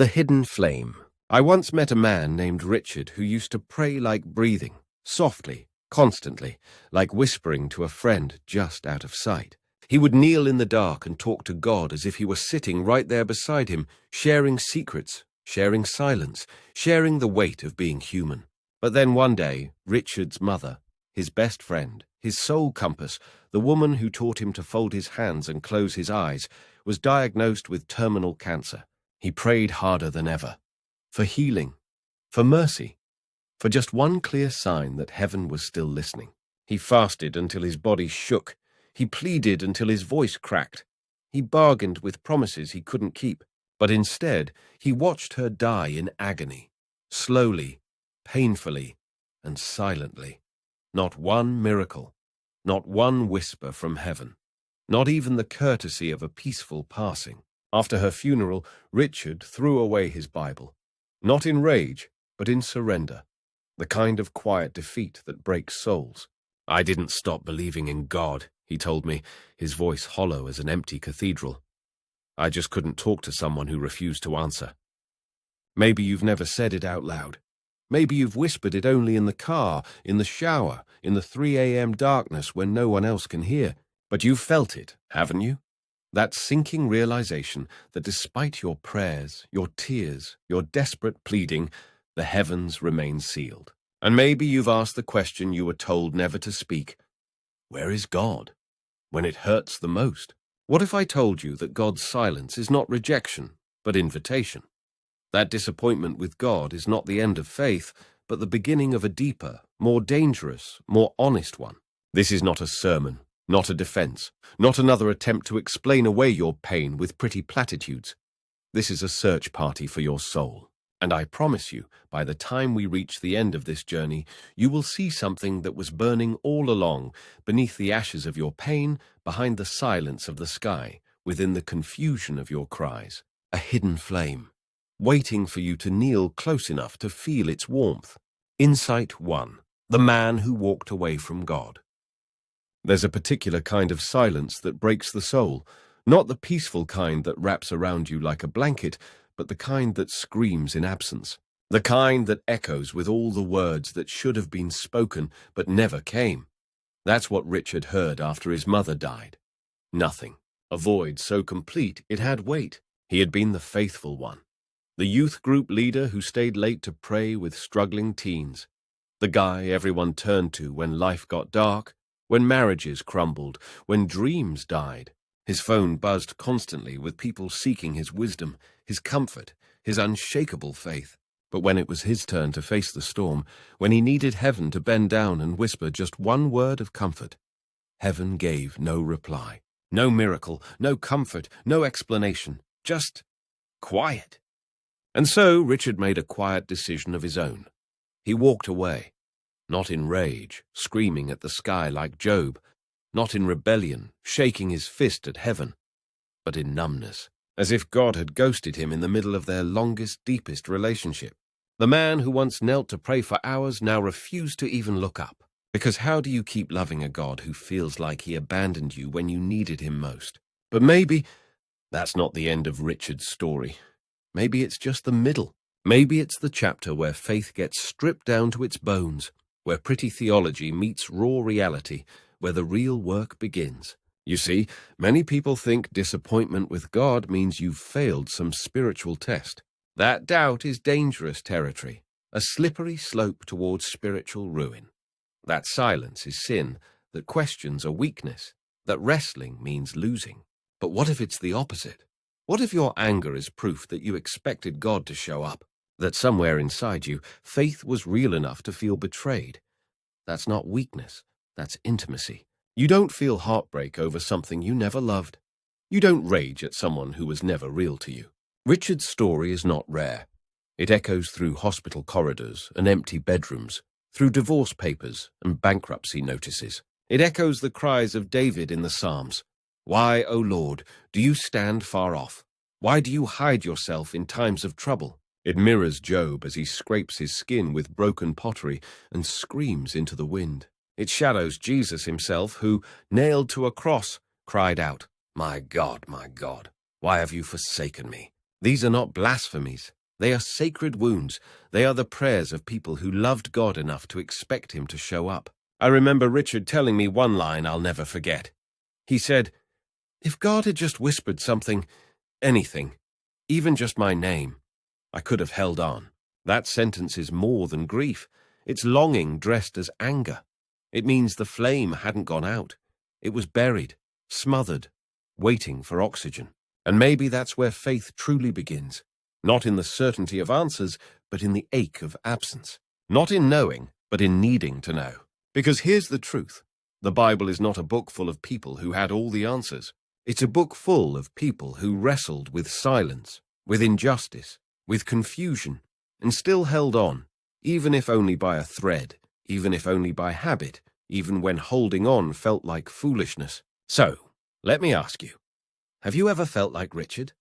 The hidden flame. I once met a man named Richard who used to pray like breathing, softly, constantly, like whispering to a friend just out of sight. He would kneel in the dark and talk to God as if he were sitting right there beside him, sharing secrets, sharing silence, sharing the weight of being human. But then one day, Richard's mother, his best friend, his sole compass, the woman who taught him to fold his hands and close his eyes, was diagnosed with terminal cancer. He prayed harder than ever. For healing, for mercy, for just one clear sign that heaven was still listening. He fasted until his body shook. He pleaded until his voice cracked. He bargained with promises he couldn't keep. But instead, he watched her die in agony, slowly, painfully, and silently. Not one miracle, not one whisper from heaven, not even the courtesy of a peaceful passing. After her funeral, Richard threw away his Bible, not in rage, but in surrender, the kind of quiet defeat that breaks souls. I didn't stop believing in God, he told me, his voice hollow as an empty cathedral. I just couldn't talk to someone who refused to answer. Maybe you've never said it out loud. Maybe you've whispered it only in the car, in the shower, in the 3 a.m. darkness when no one else can hear. But you've felt it, haven't you? That sinking realization that despite your prayers, your tears, your desperate pleading, the heavens remain sealed. And maybe you've asked the question you were told never to speak. Where is God? When it hurts the most. What if I told you that God's silence is not rejection, but invitation? That disappointment with God is not the end of faith, but the beginning of a deeper, more dangerous, more honest one. This is not a sermon, not a defense, not another attempt to explain away your pain with pretty platitudes. This is a search party for your soul. And I promise you, by the time we reach the end of this journey, you will see something that was burning all along, beneath the ashes of your pain, behind the silence of the sky, within the confusion of your cries. A hidden flame, waiting for you to kneel close enough to feel its warmth. Insight 1. The man who walked away from God. There's a particular kind of silence that breaks the soul, not the peaceful kind that wraps around you like a blanket, but the kind that screams in absence, the kind that echoes with all the words that should have been spoken but never came. That's what Richard heard after his mother died. Nothing. A void so complete it had weight. He had been the faithful one, the youth group leader who stayed late to pray with struggling teens, the guy everyone turned to when life got dark, when marriages crumbled, when dreams died. His phone buzzed constantly with people seeking his wisdom, his comfort, his unshakable faith. But when it was his turn to face the storm, when he needed heaven to bend down and whisper just one word of comfort, heaven gave no reply. No miracle, no comfort, no explanation, just quiet. And so Richard made a quiet decision of his own. He walked away, not in rage, screaming at the sky like Job, not in rebellion, shaking his fist at heaven, but in numbness, as if God had ghosted him in the middle of their longest, deepest relationship. The man who once knelt to pray for hours now refused to even look up. Because how do you keep loving a God who feels like he abandoned you when you needed him most? But maybe that's not the end of Richard's story. Maybe it's just the middle. Maybe it's the chapter where faith gets stripped down to its bones, where pretty theology meets raw reality, where the real work begins. You see, many people think disappointment with God means you've failed some spiritual test. That doubt is dangerous territory, a slippery slope towards spiritual ruin. That silence is sin, that questions are weakness, that wrestling means losing. But what if it's the opposite? What if your anger is proof that you expected God to show up, that somewhere inside you, faith was real enough to feel betrayed? That's not weakness, that's intimacy. You don't feel heartbreak over something you never loved. You don't rage at someone who was never real to you. Richard's story is not rare. It echoes through hospital corridors and empty bedrooms, through divorce papers and bankruptcy notices. It echoes the cries of David in the Psalms. Why, O Lord, do you stand far off? Why do you hide yourself in times of trouble? It mirrors Job as he scrapes his skin with broken pottery and screams into the wind. It shadows Jesus himself who, nailed to a cross, cried out, my God, why have you forsaken me?" These are not blasphemies. They are sacred wounds. They are the prayers of people who loved God enough to expect him to show up. I remember Richard telling me one line I'll never forget. He said, "If God had just whispered something, anything, even just my name, I could have held on." That sentence is more than grief. It's longing dressed as anger. It means the flame hadn't gone out. It was buried, smothered, waiting for oxygen. And maybe that's where faith truly begins. Not in the certainty of answers, but in the ache of absence. Not in knowing, but in needing to know. Because here's the truth. The Bible is not a book full of people who had all the answers. It's a book full of people who wrestled with silence, with injustice, with confusion, and still held on, even if only by a thread, even if only by habit, even when holding on felt like foolishness. So, let me ask you, have you ever felt like Richard?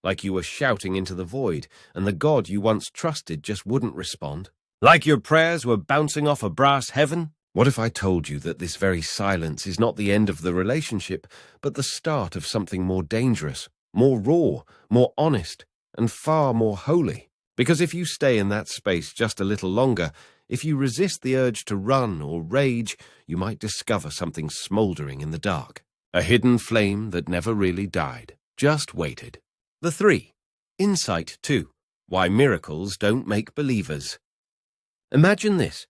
Like you were shouting into the void, and the God you once trusted just wouldn't respond? Like your prayers were bouncing off a brass heaven? What if I told you that this very silence is not the end of the relationship, but the start of something more dangerous, more raw, more honest, and far more holy? Because if you stay in that space just a little longer, if you resist the urge to run or rage, you might discover something smoldering in the dark. A hidden flame that never really died, just waited. The 3. Insight 2. Why miracles don't make believers. Imagine this.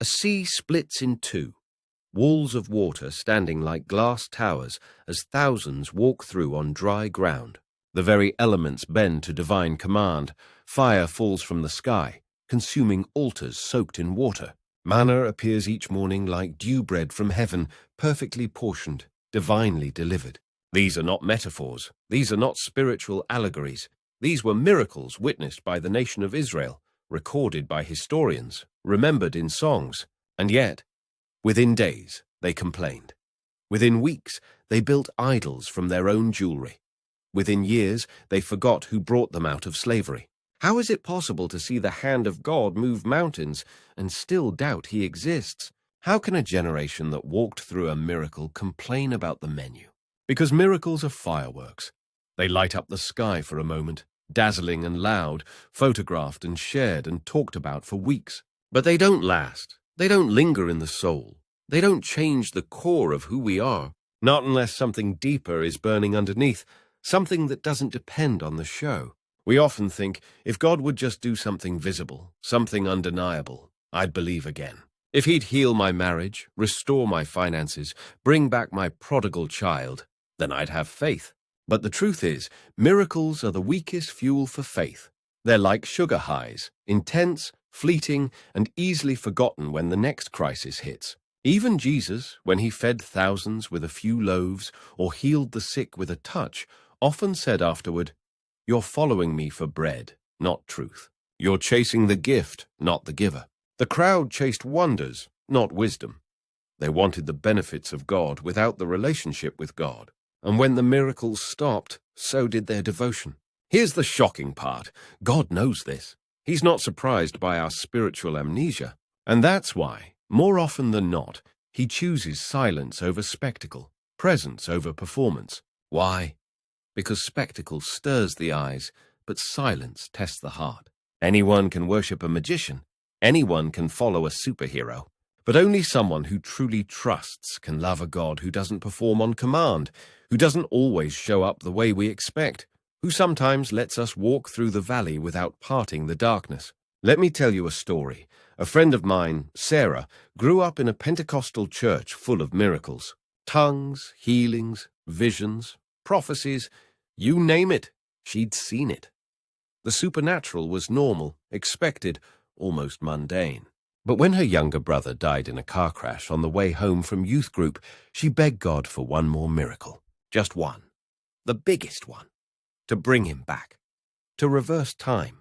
A sea splits in two, walls of water standing like glass towers as thousands walk through on dry ground. The very elements bend to divine command. Fire falls from the sky, consuming altars soaked in water. Manna appears each morning like dew bread from heaven, perfectly portioned, divinely delivered. These are not metaphors. These are not spiritual allegories. These were miracles witnessed by the nation of Israel, recorded by historians, remembered in songs. And yet, within days, they complained. Within weeks, they built idols from their own jewelry. Within years, they forgot who brought them out of slavery. How is it possible to see the hand of God move mountains and still doubt he exists? How can a generation that walked through a miracle complain about the menu? Because miracles are fireworks. They light up the sky for a moment, dazzling and loud, photographed and shared and talked about for weeks. But they don't last. They don't linger in the soul. They don't change the core of who we are, not unless something deeper is burning underneath, something that doesn't depend on the show. We often think, if God would just do something visible, something undeniable, I'd believe again. If he'd heal my marriage, restore my finances, bring back my prodigal child, then I'd have faith. But the truth is, miracles are the weakest fuel for faith. They're like sugar highs, intense, fleeting, and easily forgotten when the next crisis hits. Even Jesus, when he fed thousands with a few loaves or healed the sick with a touch, often said afterward, "You're following me for bread, not truth. You're chasing the gift, not the giver." The crowd chased wonders, not wisdom. They wanted the benefits of God without the relationship with God. And when the miracles stopped, so did their devotion. Here's the shocking part. God knows this. He's not surprised by our spiritual amnesia. And that's why, more often than not, he chooses silence over spectacle, presence over performance. Why? Because spectacle stirs the eyes, but silence tests the heart. Anyone can worship a magician. Anyone can follow a superhero. But only someone who truly trusts can love a God who doesn't perform on command, who doesn't always show up the way we expect, who sometimes lets us walk through the valley without parting the darkness. Let me tell you a story. A friend of mine, Sarah, grew up in a Pentecostal church full of miracles. Tongues, healings, visions, prophecies, you name it, she'd seen it. The supernatural was normal, expected, almost mundane. But when her younger brother died in a car crash on the way home from youth group, she begged God for one more miracle. Just one. The biggest one. To bring him back. To reverse time.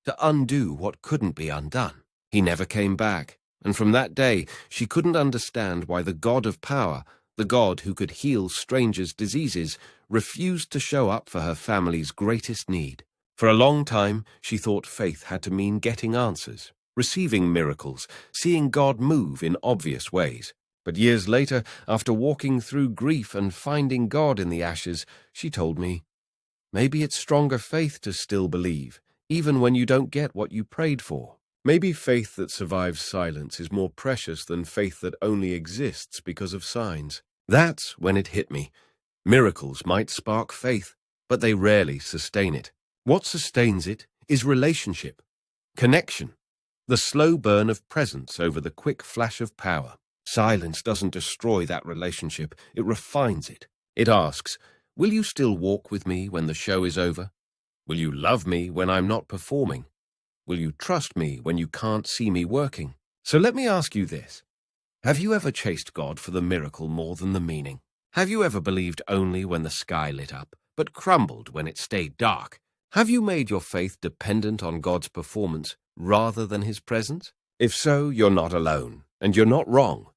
To undo what couldn't be undone. He never came back, and from that day she couldn't understand why the God of power, the God who could heal strangers' diseases, refused to show up for her family's greatest need. For a long time, she thought faith had to mean getting answers, receiving miracles, seeing God move in obvious ways. But years later, after walking through grief and finding God in the ashes, she told me, Maybe it's stronger faith to still believe, even when you don't get what you prayed for. Maybe faith that survives silence is more precious than faith that only exists because of signs. That's when it hit me. Miracles might spark faith, but they rarely sustain it. What sustains it is relationship, connection, the slow burn of presence over the quick flash of power. Silence doesn't destroy that relationship, it refines it. It asks, will you still walk with me when the show is over? Will you love me when I'm not performing? Will you trust me when you can't see me working? So let me ask you this. Have you ever chased God for the miracle more than the meaning? Have you ever believed only when the sky lit up, but crumbled when it stayed dark? Have you made your faith dependent on God's performance rather than his presence? If so, you're not alone, and you're not wrong.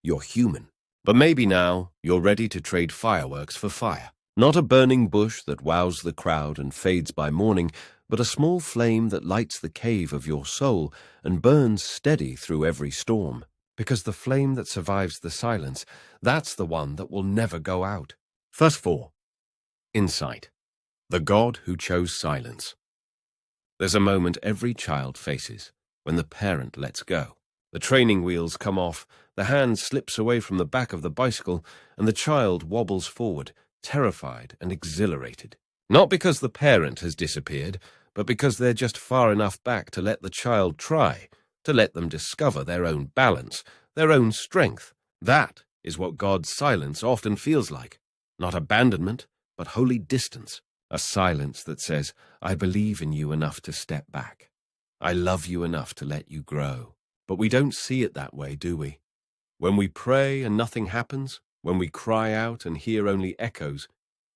You're human. But maybe now you're ready to trade fireworks for fire. Not a burning bush that wows the crowd and fades by morning, but a small flame that lights the cave of your soul and burns steady through every storm. Because the flame that survives the silence, that's the one that will never go out. Verse 4. Insight. The God who chose silence. There's a moment every child faces, when the parent lets go. The training wheels come off, the hand slips away from the back of the bicycle, and the child wobbles forward, terrified and exhilarated. Not because the parent has disappeared, but because they're just far enough back to let the child try, to let them discover their own balance, their own strength. That is what God's silence often feels like. Not abandonment, but holy distance. A silence that says, I believe in you enough to step back. I love you enough to let you grow. But we don't see it that way, do we? When we pray and nothing happens, when we cry out and hear only echoes,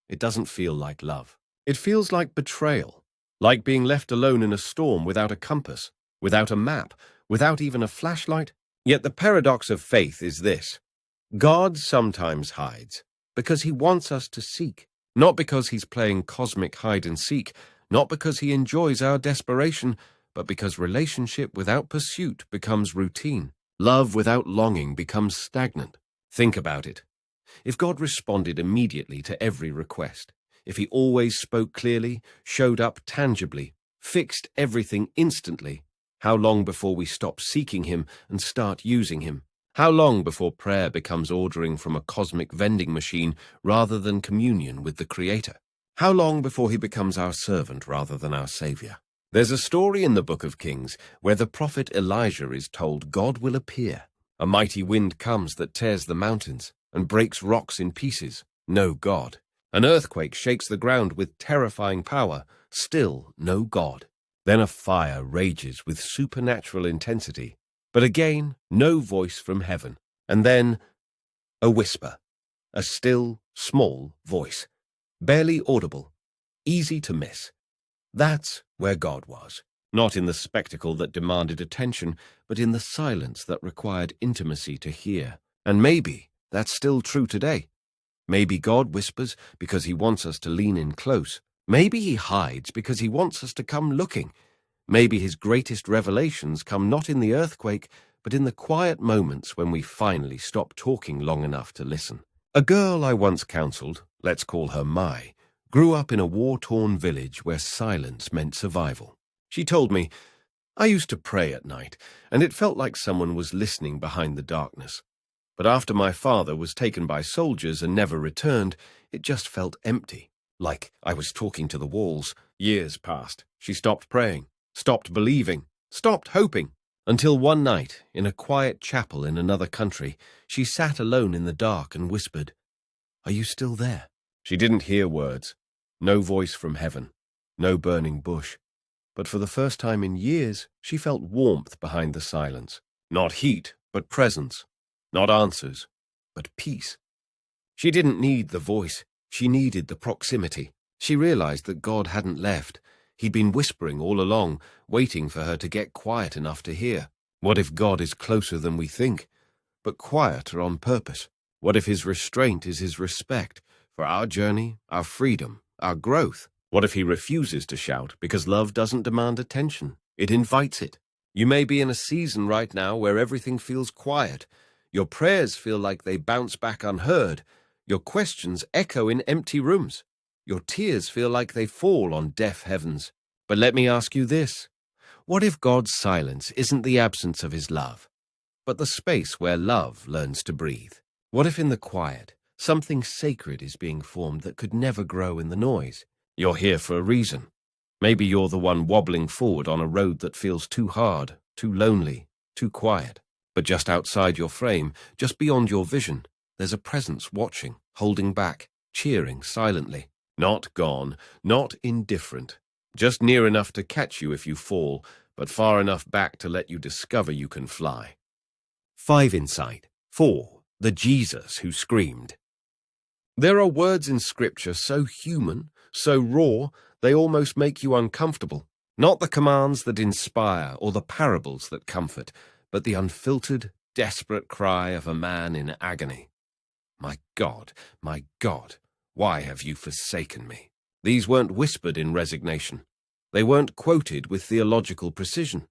it doesn't feel like love. It feels like betrayal, like being left alone in a storm without a compass, without a map, without even a flashlight. Yet the paradox of faith is this. God sometimes hides because he wants us to seek, not because he's playing cosmic hide-and-seek, not because he enjoys our desperation, but because relationship without pursuit becomes routine. Love without longing becomes stagnant. Think about it. If God responded immediately to every request, if he always spoke clearly, showed up tangibly, fixed everything instantly, how long before we stop seeking him and start using him? How long before prayer becomes ordering from a cosmic vending machine rather than communion with the Creator? How long before he becomes our servant rather than our Savior? There's a story in the book of Kings where the prophet Elijah is told God will appear. A mighty wind comes that tears the mountains and breaks rocks in pieces. No God. An earthquake shakes the ground with terrifying power. Still no God. Then a fire rages with supernatural intensity. But again, no voice from heaven. And then a whisper. A still, small voice. Barely audible. Easy to miss. That's where God was. Not in the spectacle that demanded attention, but in the silence that required intimacy to hear. And maybe that's still true today. Maybe God whispers because he wants us to lean in close. Maybe he hides because he wants us to come looking. Maybe his greatest revelations come not in the earthquake, but in the quiet moments when we finally stop talking long enough to listen. A girl I once counseled, let's call her Mai, grew up in a war-torn village where silence meant survival. She told me, I used to pray at night, and it felt like someone was listening behind the darkness. But after my father was taken by soldiers and never returned, it just felt empty, like I was talking to the walls. Years passed. She stopped praying, stopped believing, stopped hoping, until one night, in a quiet chapel in another country, she sat alone in the dark and whispered, Are you still there? She didn't hear words, no voice from heaven, no burning bush. But for the first time in years, she felt warmth behind the silence. Not heat, but presence. Not answers, but peace. She didn't need the voice. She needed the proximity. She realized that God hadn't left. He'd been whispering all along, waiting for her to get quiet enough to hear. What if God is closer than we think, but quieter on purpose? What if his restraint is his respect for our journey, our freedom, our growth? What if he refuses to shout because love doesn't demand attention? It invites it. You may be in a season right now where everything feels quiet. Your prayers feel like they bounce back unheard. Your questions echo in empty rooms. Your tears feel like they fall on deaf heavens. But let me ask you this. What if God's silence isn't the absence of his love, but the space where love learns to breathe? What if in the quiet, something sacred is being formed that could never grow in the noise? You're here for a reason. Maybe you're the one wobbling forward on a road that feels too hard, too lonely, too quiet. But just outside your frame, just beyond your vision, there's a presence watching, holding back, cheering silently. Not gone, not indifferent. Just near enough to catch you if you fall, but far enough back to let you discover you can fly. 5 insight. 4. The Jesus who screamed. There are words in Scripture so human, so raw, they almost make you uncomfortable. Not the commands that inspire or the parables that comfort, but the unfiltered, desperate cry of a man in agony. My God, why have you forsaken me? These weren't whispered in resignation. They weren't quoted with theological precision.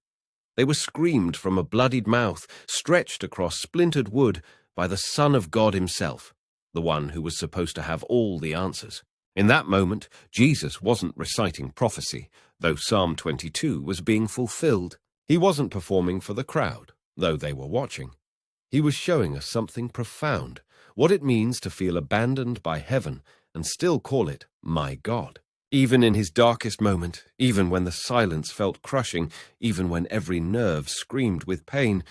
They were screamed from a bloodied mouth, stretched across splintered wood by the Son of God himself, the one who was supposed to have all the answers. In that moment, Jesus wasn't reciting prophecy, though Psalm 22 was being fulfilled. He wasn't performing for the crowd, though they were watching. He was showing us something profound, what it means to feel abandoned by heaven and still call it my God. Even in his darkest moment, even when the silence felt crushing, even when every nerve screamed with pain,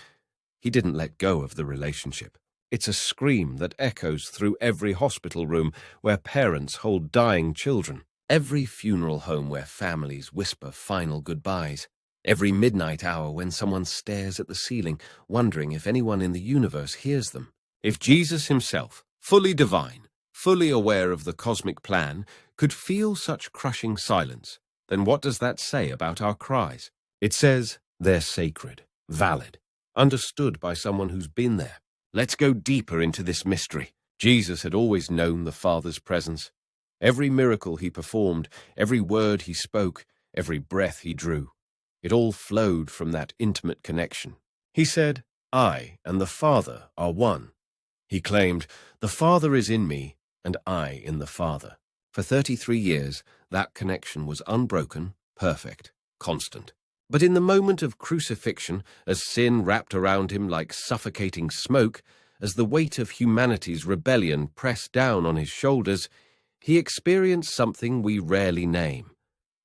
he didn't let go of the relationship. It's a scream that echoes through every hospital room where parents hold dying children, every funeral home where families whisper final goodbyes, every midnight hour when someone stares at the ceiling, wondering if anyone in the universe hears them. If Jesus himself, fully divine, fully aware of the cosmic plan, could feel such crushing silence, then what does that say about our cries? It says they're sacred, valid, understood by someone who's been there. Let's go deeper into this mystery. Jesus had always known the Father's presence. Every miracle he performed, every word he spoke, every breath he drew, it all flowed from that intimate connection. He said, I and the Father are one. He claimed, the Father is in me, and I in the Father. For 33 years, that connection was unbroken, perfect, constant. But in the moment of crucifixion, as sin wrapped around him like suffocating smoke, as the weight of humanity's rebellion pressed down on his shoulders, he experienced something we rarely name: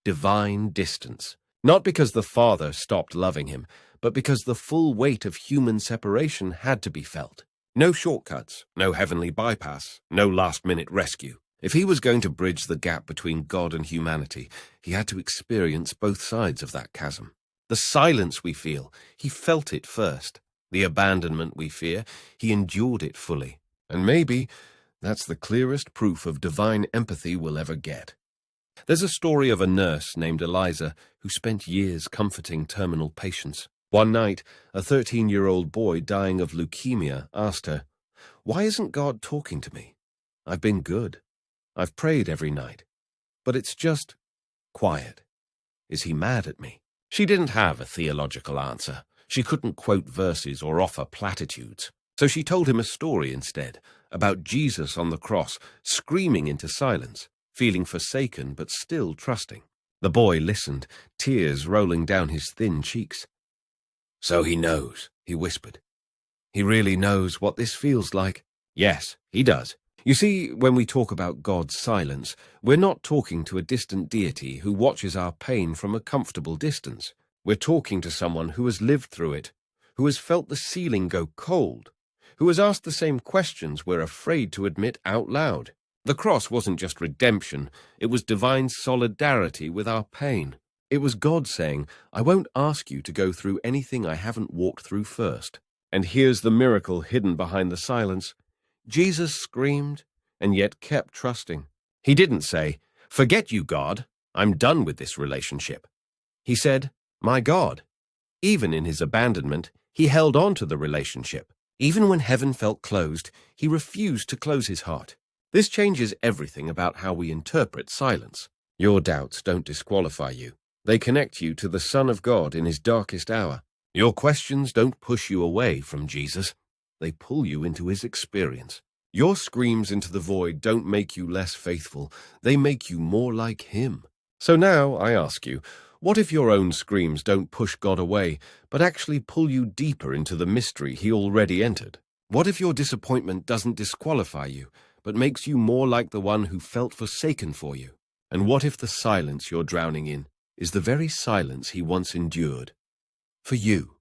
divine distance. Not because the Father stopped loving him, but because the full weight of human separation had to be felt. No shortcuts, no heavenly bypass, no last-minute rescue. If he was going to bridge the gap between God and humanity, he had to experience both sides of that chasm. The silence we feel, he felt it first. The abandonment we fear, he endured it fully. And maybe that's the clearest proof of divine empathy we'll ever get. There's a story of a nurse named Eliza who spent years comforting terminal patients. One night, a 13-year-old boy dying of leukemia asked her, "Why isn't God talking to me? I've been good. I've prayed every night, but it's just quiet. Is he mad at me?" She didn't have a theological answer. She couldn't quote verses or offer platitudes. So she told him a story instead, about Jesus on the cross, screaming into silence, feeling forsaken but still trusting. The boy listened, tears rolling down his thin cheeks. "So he knows," he whispered. "He really knows what this feels like." Yes, he does. You see, when we talk about God's silence, we're not talking to a distant deity who watches our pain from a comfortable distance. We're talking to someone who has lived through it, who has felt the ceiling go cold, who has asked the same questions we're afraid to admit out loud. The cross wasn't just redemption, it was divine solidarity with our pain. It was God saying, I won't ask you to go through anything I haven't walked through first. And here's the miracle hidden behind the silence. Jesus screamed and yet kept trusting. He didn't say, "Forget you, God, I'm done with this relationship." He said, "My God." Even in his abandonment, he held on to the relationship. Even when heaven felt closed, he refused to close his heart. This changes everything about how we interpret silence. Your doubts don't disqualify you. They connect you to the Son of God in his darkest hour. Your questions don't push you away from Jesus. They pull you into his experience. Your screams into the void don't make you less faithful, they make you more like him. So now, I ask you, what if your own screams don't push God away, but actually pull you deeper into the mystery he already entered? What if your disappointment doesn't disqualify you, but makes you more like the one who felt forsaken for you? And what if the silence you're drowning in is the very silence he once endured for you?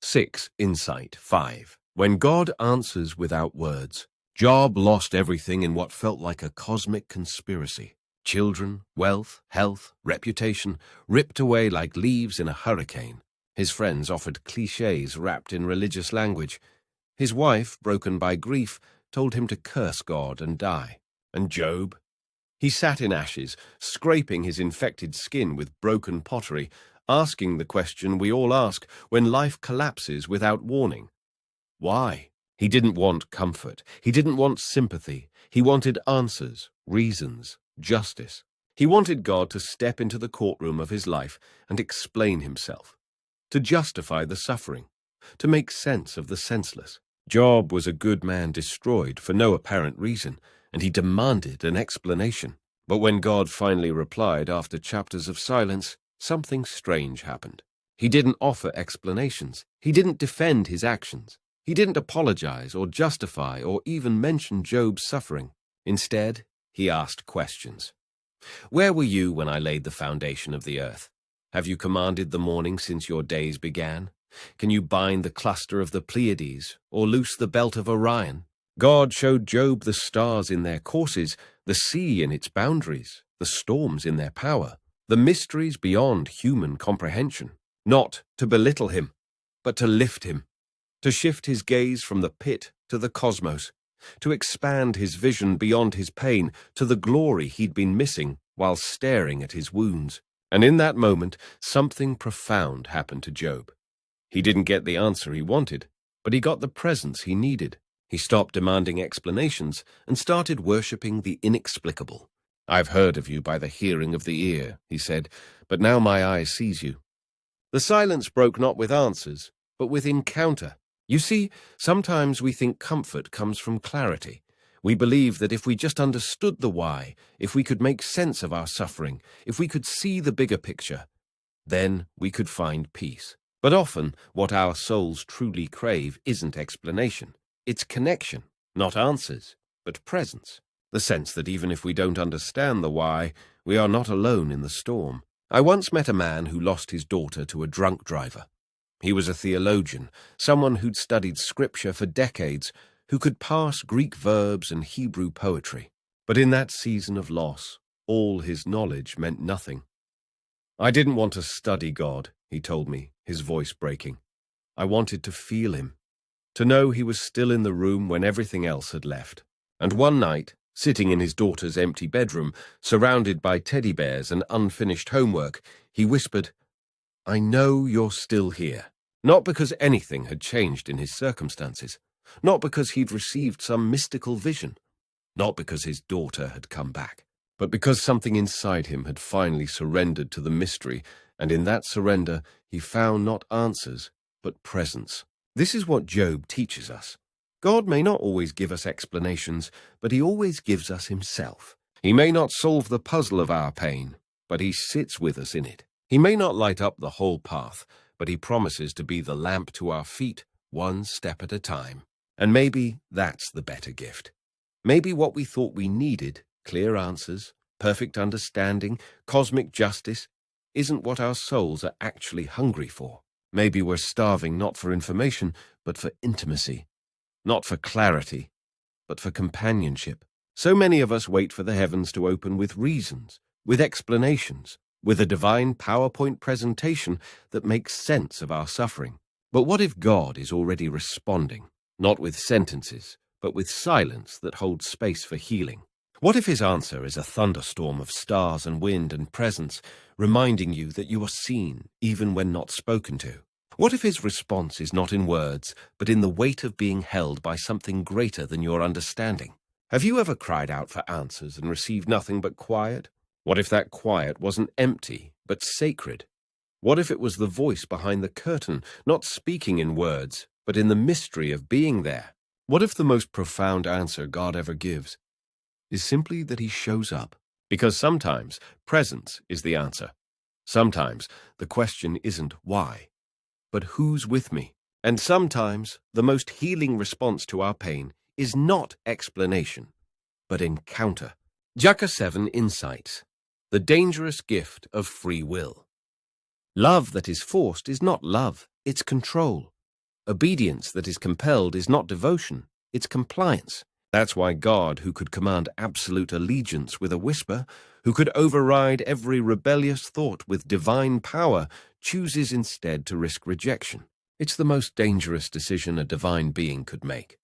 6. Insight 5. When God answers without words. Job lost everything in what felt like a cosmic conspiracy. Children, wealth, health, reputation, ripped away like leaves in a hurricane. His friends offered cliches wrapped in religious language. His wife, broken by grief, told him to curse God and die. And Job? He sat in ashes, scraping his infected skin with broken pottery, asking the question we all ask when life collapses without warning. Why? He didn't want comfort. He didn't want sympathy. He wanted answers, reasons, justice. He wanted God to step into the courtroom of his life and explain himself, to justify the suffering, to make sense of the senseless. Job was a good man destroyed for no apparent reason, and he demanded an explanation. But when God finally replied after chapters of silence, something strange happened. He didn't offer explanations. He didn't defend his actions. He didn't apologize or justify or even mention Job's suffering. Instead, he asked questions. Where were you when I laid the foundation of the earth? Have you commanded the morning since your days began? Can you bind the cluster of the Pleiades or loose the belt of Orion? God showed Job the stars in their courses, the sea in its boundaries, the storms in their power, the mysteries beyond human comprehension, not to belittle him, but to lift him, to shift his gaze from the pit to the cosmos, to expand his vision beyond his pain to the glory he'd been missing while staring at his wounds. And in that moment, something profound happened to Job. He didn't get the answer he wanted, but he got the presence he needed. He stopped demanding explanations and started worshipping the inexplicable. I've heard of you by the hearing of the ear, he said, but now my eye sees you. The silence broke not with answers, but with encounter. You see, sometimes we think comfort comes from clarity. We believe that if we just understood the why, if we could make sense of our suffering, if we could see the bigger picture, then we could find peace. But often, what our souls truly crave isn't explanation. It's connection, not answers, but presence. The sense that even if we don't understand the why, we are not alone in the storm. I once met a man who lost his daughter to a drunk driver. He was a theologian, someone who'd studied scripture for decades, who could parse Greek verbs and Hebrew poetry. But in that season of loss, all his knowledge meant nothing. I didn't want to study God, he told me, his voice breaking. I wanted to feel him, to know he was still in the room when everything else had left. And one night, sitting in his daughter's empty bedroom, surrounded by teddy bears and unfinished homework, he whispered, I know you're still here. Not because anything had changed in his circumstances, not because he'd received some mystical vision, not because his daughter had come back, but because something inside him had finally surrendered to the mystery, and in that surrender he found not answers, but presence. This is what Job teaches us. God may not always give us explanations, but he always gives us himself. He may not solve the puzzle of our pain, but he sits with us in it. He may not light up the whole path, but he promises to be the lamp to our feet, one step at a time. And maybe that's the better gift. Maybe what we thought we needed, clear answers, perfect understanding, cosmic justice, isn't what our souls are actually hungry for. Maybe we're starving not for information, but for intimacy. Not for clarity, but for companionship. So many of us wait for the heavens to open with reasons, with explanations, with a divine PowerPoint presentation that makes sense of our suffering. But what if God is already responding, not with sentences, but with silence that holds space for healing? What if his answer is a thunderstorm of stars and wind and presence, reminding you that you are seen even when not spoken to? What if his response is not in words, but in the weight of being held by something greater than your understanding? Have you ever cried out for answers and received nothing but quiet? What if that quiet wasn't empty, but sacred? What if it was the voice behind the curtain, not speaking in words, but in the mystery of being there? What if the most profound answer God ever gives is simply that he shows up? Because sometimes presence is the answer. Sometimes the question isn't why, but who's with me? And sometimes the most healing response to our pain is not explanation, but encounter. Jaka 7 Insights. The dangerous gift of free will. Love that is forced is not love, it's control. Obedience that is compelled is not devotion, it's compliance. That's why God, who could command absolute allegiance with a whisper, who could override every rebellious thought with divine power, chooses instead to risk rejection. It's the most dangerous decision a divine being could make,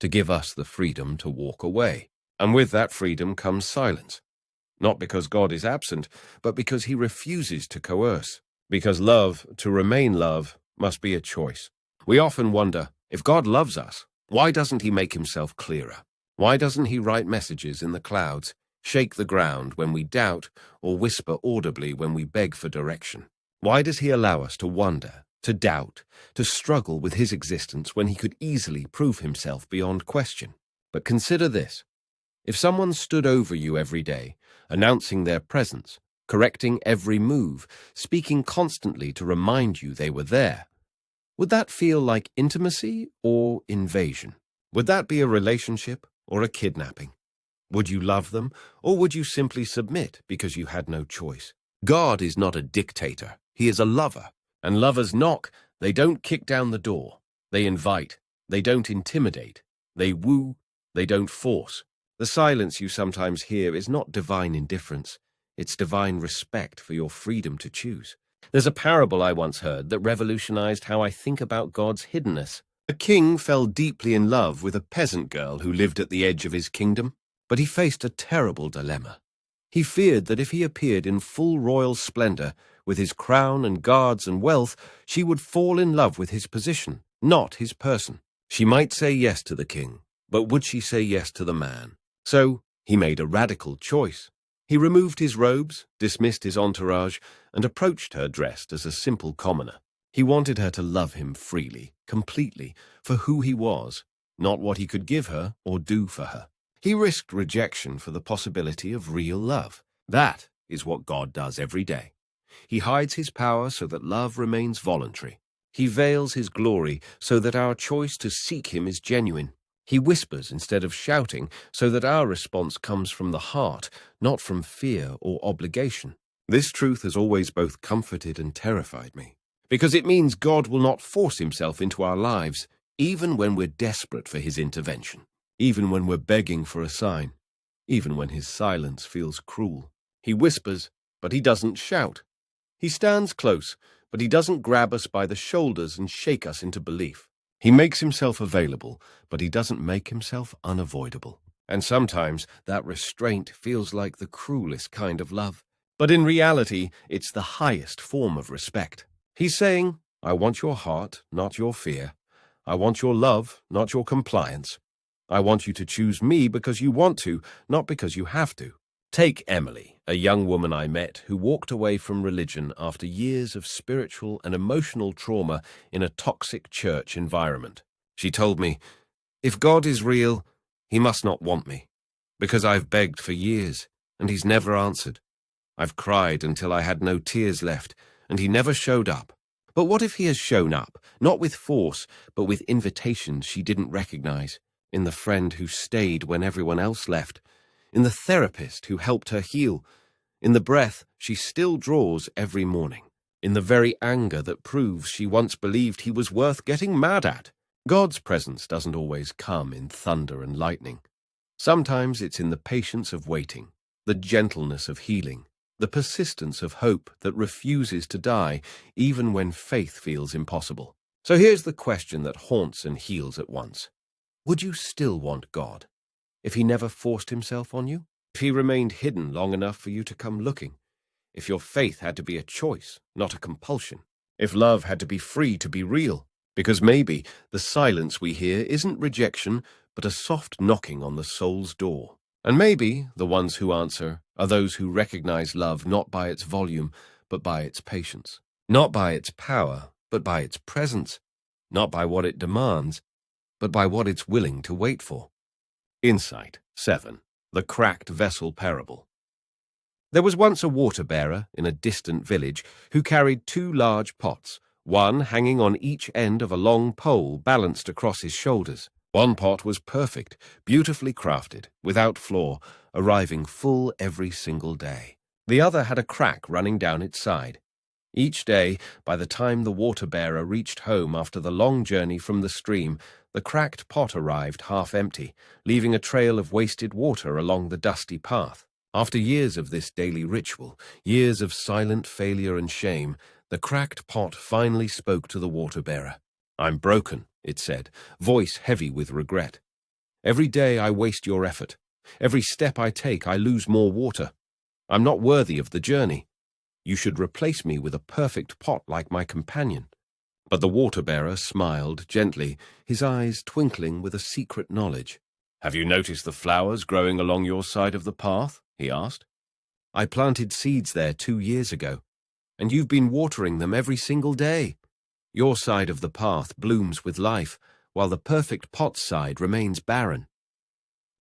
to give us the freedom to walk away. And with that freedom comes silence. Not because God is absent, but because he refuses to coerce. Because love, to remain love, must be a choice. We often wonder, if God loves us, why doesn't he make himself clearer? Why doesn't he write messages in the clouds, shake the ground when we doubt, or whisper audibly when we beg for direction? Why does he allow us to wonder, to doubt, to struggle with his existence when he could easily prove himself beyond question? But consider this. If someone stood over you every day, announcing their presence, correcting every move, speaking constantly to remind you they were there, would that feel like intimacy or invasion? Would that be a relationship or a kidnapping? Would you love them, or would you simply submit because you had no choice? God is not a dictator. He is a lover. And lovers knock. They don't kick down the door. They invite. They don't intimidate. They woo. They don't force. The silence you sometimes hear is not divine indifference. It's divine respect for your freedom to choose. There's a parable I once heard that revolutionized how I think about God's hiddenness. A king fell deeply in love with a peasant girl who lived at the edge of his kingdom, but he faced a terrible dilemma. He feared that if he appeared in full royal splendor, with his crown and guards and wealth, she would fall in love with his position, not his person. She might say yes to the king, but would she say yes to the man? So he made a radical choice. He removed his robes, dismissed his entourage, and approached her dressed as a simple commoner. He wanted her to love him freely, completely, for who he was, not what he could give her or do for her. He risked rejection for the possibility of real love. That is what God does every day. He hides his power so that love remains voluntary. He veils his glory so that our choice to seek him is genuine. He whispers instead of shouting so that our response comes from the heart, not from fear or obligation. This truth has always both comforted and terrified me, because it means God will not force himself into our lives, even when we're desperate for his intervention, even when we're begging for a sign, even when his silence feels cruel. He whispers, but he doesn't shout. He stands close, but he doesn't grab us by the shoulders and shake us into belief. He makes himself available, but he doesn't make himself unavoidable. And sometimes that restraint feels like the cruelest kind of love. But in reality, it's the highest form of respect. He's saying, I want your heart, not your fear. I want your love, not your compliance. I want you to choose me because you want to, not because you have to. Take Emily, a young woman I met who walked away from religion after years of spiritual and emotional trauma in a toxic church environment. She told me, if God is real, he must not want me, because I've begged for years, and he's never answered. I've cried until I had no tears left, and he never showed up. But what if he has shown up, not with force, but with invitations she didn't recognize, in the friend who stayed when everyone else left, in the therapist who helped her heal, in the breath she still draws every morning, in the very anger that proves she once believed he was worth getting mad at. God's presence doesn't always come in thunder and lightning. Sometimes it's in the patience of waiting, the gentleness of healing, the persistence of hope that refuses to die even when faith feels impossible. So here's the question that haunts and heals at once. Would you still want God if he never forced himself on you? If he remained hidden long enough for you to come looking? If your faith had to be a choice, not a compulsion? If love had to be free to be real? Because maybe the silence we hear isn't rejection, but a soft knocking on the soul's door. And maybe the ones who answer are those who recognize love not by its volume, but by its patience. Not by its power, but by its presence. Not by what it demands, but by what it's willing to wait for. Insight 7. The Cracked Vessel Parable. There was once a water-bearer in a distant village who carried 2 large pots, one hanging on each end of a long pole balanced across his shoulders. One pot was perfect, beautifully crafted, without flaw, arriving full every single day. The other had a crack running down its side. Each day, by the time the water-bearer reached home after the long journey from the stream, the cracked pot arrived half empty, leaving a trail of wasted water along the dusty path. After years of this daily ritual, years of silent failure and shame, the cracked pot finally spoke to the water-bearer. "I'm broken," it said, voice heavy with regret. "Every day I waste your effort. Every step I take, I lose more water. I'm not worthy of the journey. You should replace me with a perfect pot like my companion." But the water-bearer smiled gently, his eyes twinkling with a secret knowledge. "Have you noticed the flowers growing along your side of the path?" he asked. "I planted seeds there 2 years ago, and you've been watering them every single day. Your side of the path blooms with life, while the perfect pot's side remains barren.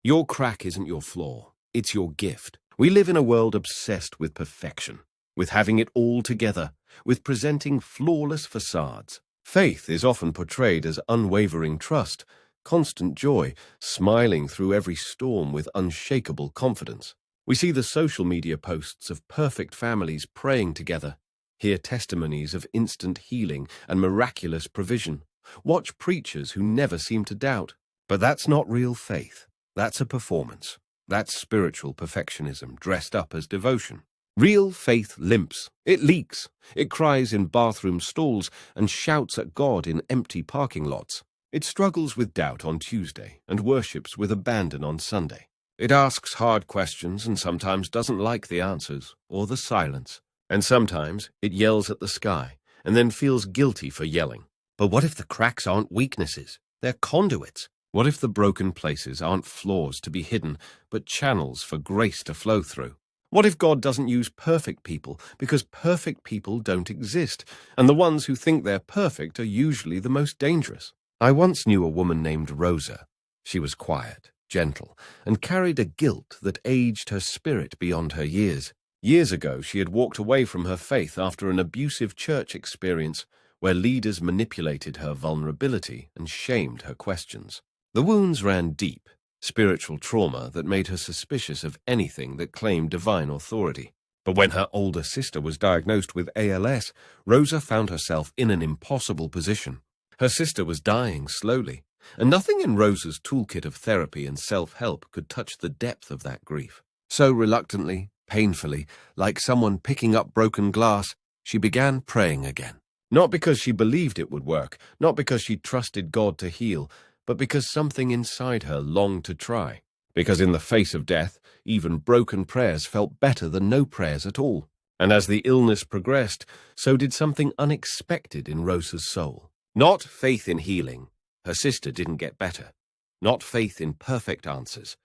Your crack isn't your flaw, it's your gift. We live in a world obsessed with perfection, with having it all together, with presenting flawless facades. Faith is often portrayed as unwavering trust, constant joy, smiling through every storm with unshakable confidence. We see the social media posts of perfect families praying together, hear testimonies of instant healing and miraculous provision, watch preachers who never seem to doubt. But that's not real faith. That's a performance. That's spiritual perfectionism dressed up as devotion. Real faith limps. It leaks. It cries in bathroom stalls and shouts at God in empty parking lots. It struggles with doubt on Tuesday and worships with abandon on Sunday. It asks hard questions and sometimes doesn't like the answers or the silence. And sometimes it yells at the sky and then feels guilty for yelling. But what if the cracks aren't weaknesses? They're conduits. What if the broken places aren't flaws to be hidden, but channels for grace to flow through? What if God doesn't use perfect people because perfect people don't exist, and the ones who think they're perfect are usually the most dangerous? I once knew a woman named Rosa. She was quiet, gentle, and carried a guilt that aged her spirit beyond her years. Years ago, she had walked away from her faith after an abusive church experience where leaders manipulated her vulnerability and shamed her questions. The wounds ran deep, spiritual trauma that made her suspicious of anything that claimed divine authority. But when her older sister was diagnosed with ALS, Rosa found herself in an impossible position. Her sister was dying slowly, and nothing in Rosa's toolkit of therapy and self-help could touch the depth of that grief. So reluctantly, painfully, like someone picking up broken glass, she began praying again. Not because she believed it would work, not because she trusted God to heal, but because something inside her longed to try. Because in the face of death, even broken prayers felt better than no prayers at all. And as the illness progressed, so did something unexpected in Rosa's soul. Not faith in healing. Her sister didn't get better. Not faith in perfect answers.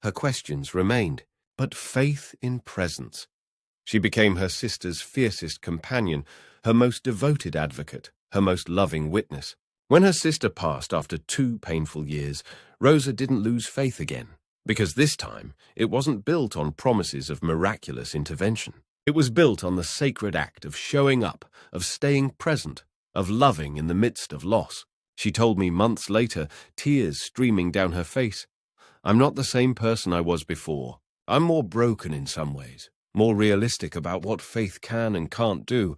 Her questions remained. But faith in presence. She became her sister's fiercest companion, her most devoted advocate, her most loving witness. When her sister passed after 2 painful years, Rosa didn't lose faith again, because this time it wasn't built on promises of miraculous intervention. It was built on the sacred act of showing up, of staying present, of loving in the midst of loss. She told me months later, tears streaming down her face, "I'm not the same person I was before. I'm more broken in some ways, more realistic about what faith can and can't do,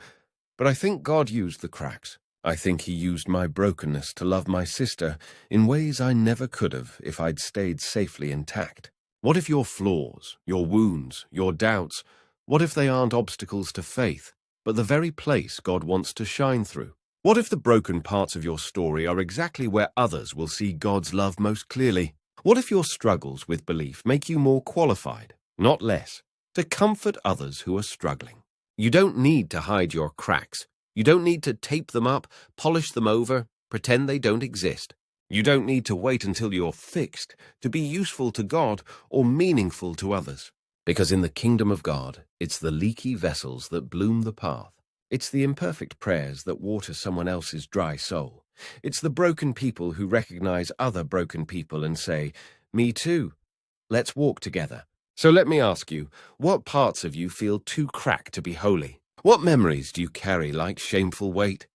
but I think God used the cracks. I think he used my brokenness to love my sister in ways I never could have if I'd stayed safely intact." What if your flaws, your wounds, your doubts, what if they aren't obstacles to faith, but the very place God wants to shine through? What if the broken parts of your story are exactly where others will see God's love most clearly? What if your struggles with belief make you more qualified, not less, to comfort others who are struggling? You don't need to hide your cracks. You don't need to tape them up, polish them over, pretend they don't exist. You don't need to wait until you're fixed to be useful to God or meaningful to others. Because in the kingdom of God, it's the leaky vessels that bloom the path. It's the imperfect prayers that water someone else's dry soul. It's the broken people who recognize other broken people and say, "Me too. Let's walk together." So let me ask you, what parts of you feel too cracked to be holy? What memories do you carry like shameful weight?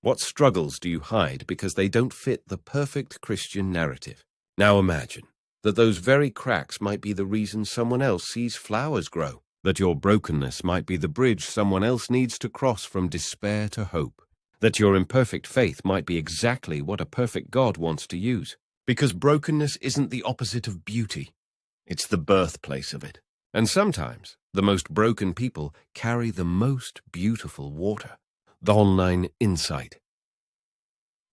What struggles do you hide because they don't fit the perfect Christian narrative? Now imagine that those very cracks might be the reason someone else sees flowers grow, that your brokenness might be the bridge someone else needs to cross from despair to hope, that your imperfect faith might be exactly what a perfect God wants to use. Because brokenness isn't the opposite of beauty. It's the birthplace of it. And sometimes, the most broken people carry the most beautiful water. The online insight.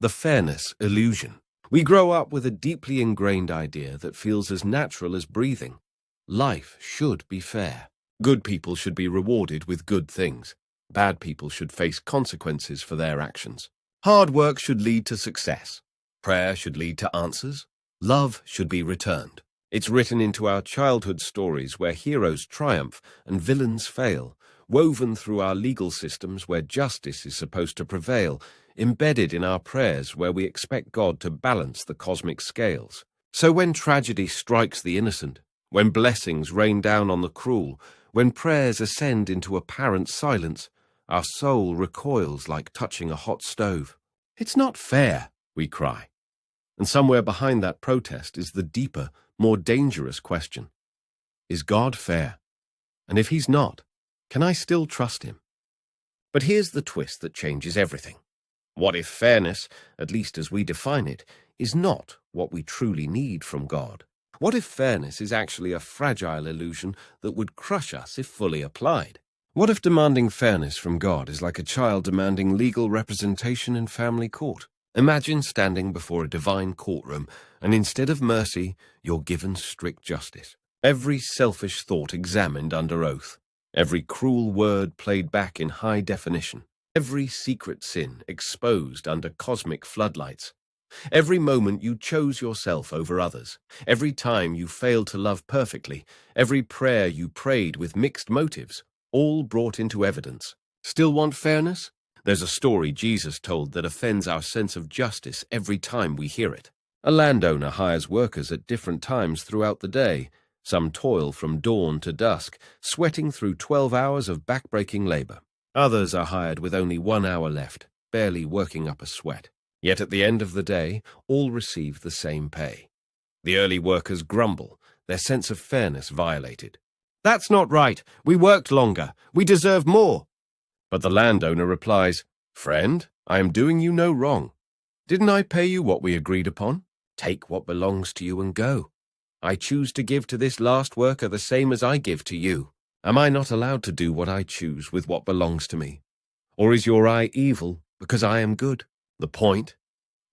The fairness illusion. We grow up with a deeply ingrained idea that feels as natural as breathing. Life should be fair. Good people should be rewarded with good things. Bad people should face consequences for their actions. Hard work should lead to success. Prayer should lead to answers. Love should be returned. It's written into our childhood stories where heroes triumph and villains fail, woven through our legal systems where justice is supposed to prevail, embedded in our prayers where we expect God to balance the cosmic scales. So when tragedy strikes the innocent, when blessings rain down on the cruel, when prayers ascend into apparent silence, our soul recoils like touching a hot stove. "It's not fair," we cry. And somewhere behind that protest is the deeper, more dangerous question. Is God fair? And if he's not, can I still trust him? But here's the twist that changes everything. What if fairness, at least as we define it, is not what we truly need from God? What if fairness is actually a fragile illusion that would crush us if fully applied? What if demanding fairness from God is like a child demanding legal representation in family court? Imagine standing before a divine courtroom, and instead of mercy, you're given strict justice. Every selfish thought examined under oath. Every cruel word played back in high definition. Every secret sin exposed under cosmic floodlights. Every moment you chose yourself over others. Every time you failed to love perfectly. Every prayer you prayed with mixed motives. All brought into evidence. Still want fairness? There's a story Jesus told that offends our sense of justice every time we hear it. A landowner hires workers at different times throughout the day. Some toil from dawn to dusk, sweating through 12 hours of backbreaking labor. Others are hired with only 1 hour left, barely working up a sweat. Yet at the end of the day, all receive the same pay. The early workers grumble, their sense of fairness violated. "That's not right. We worked longer. We deserve more." But the landowner replies, "Friend, I am doing you no wrong. Didn't I pay you what we agreed upon? Take what belongs to you and go. I choose to give to this last worker the same as I give to you. Am I not allowed to do what I choose with what belongs to me? Or is your eye evil because I am good?" The point?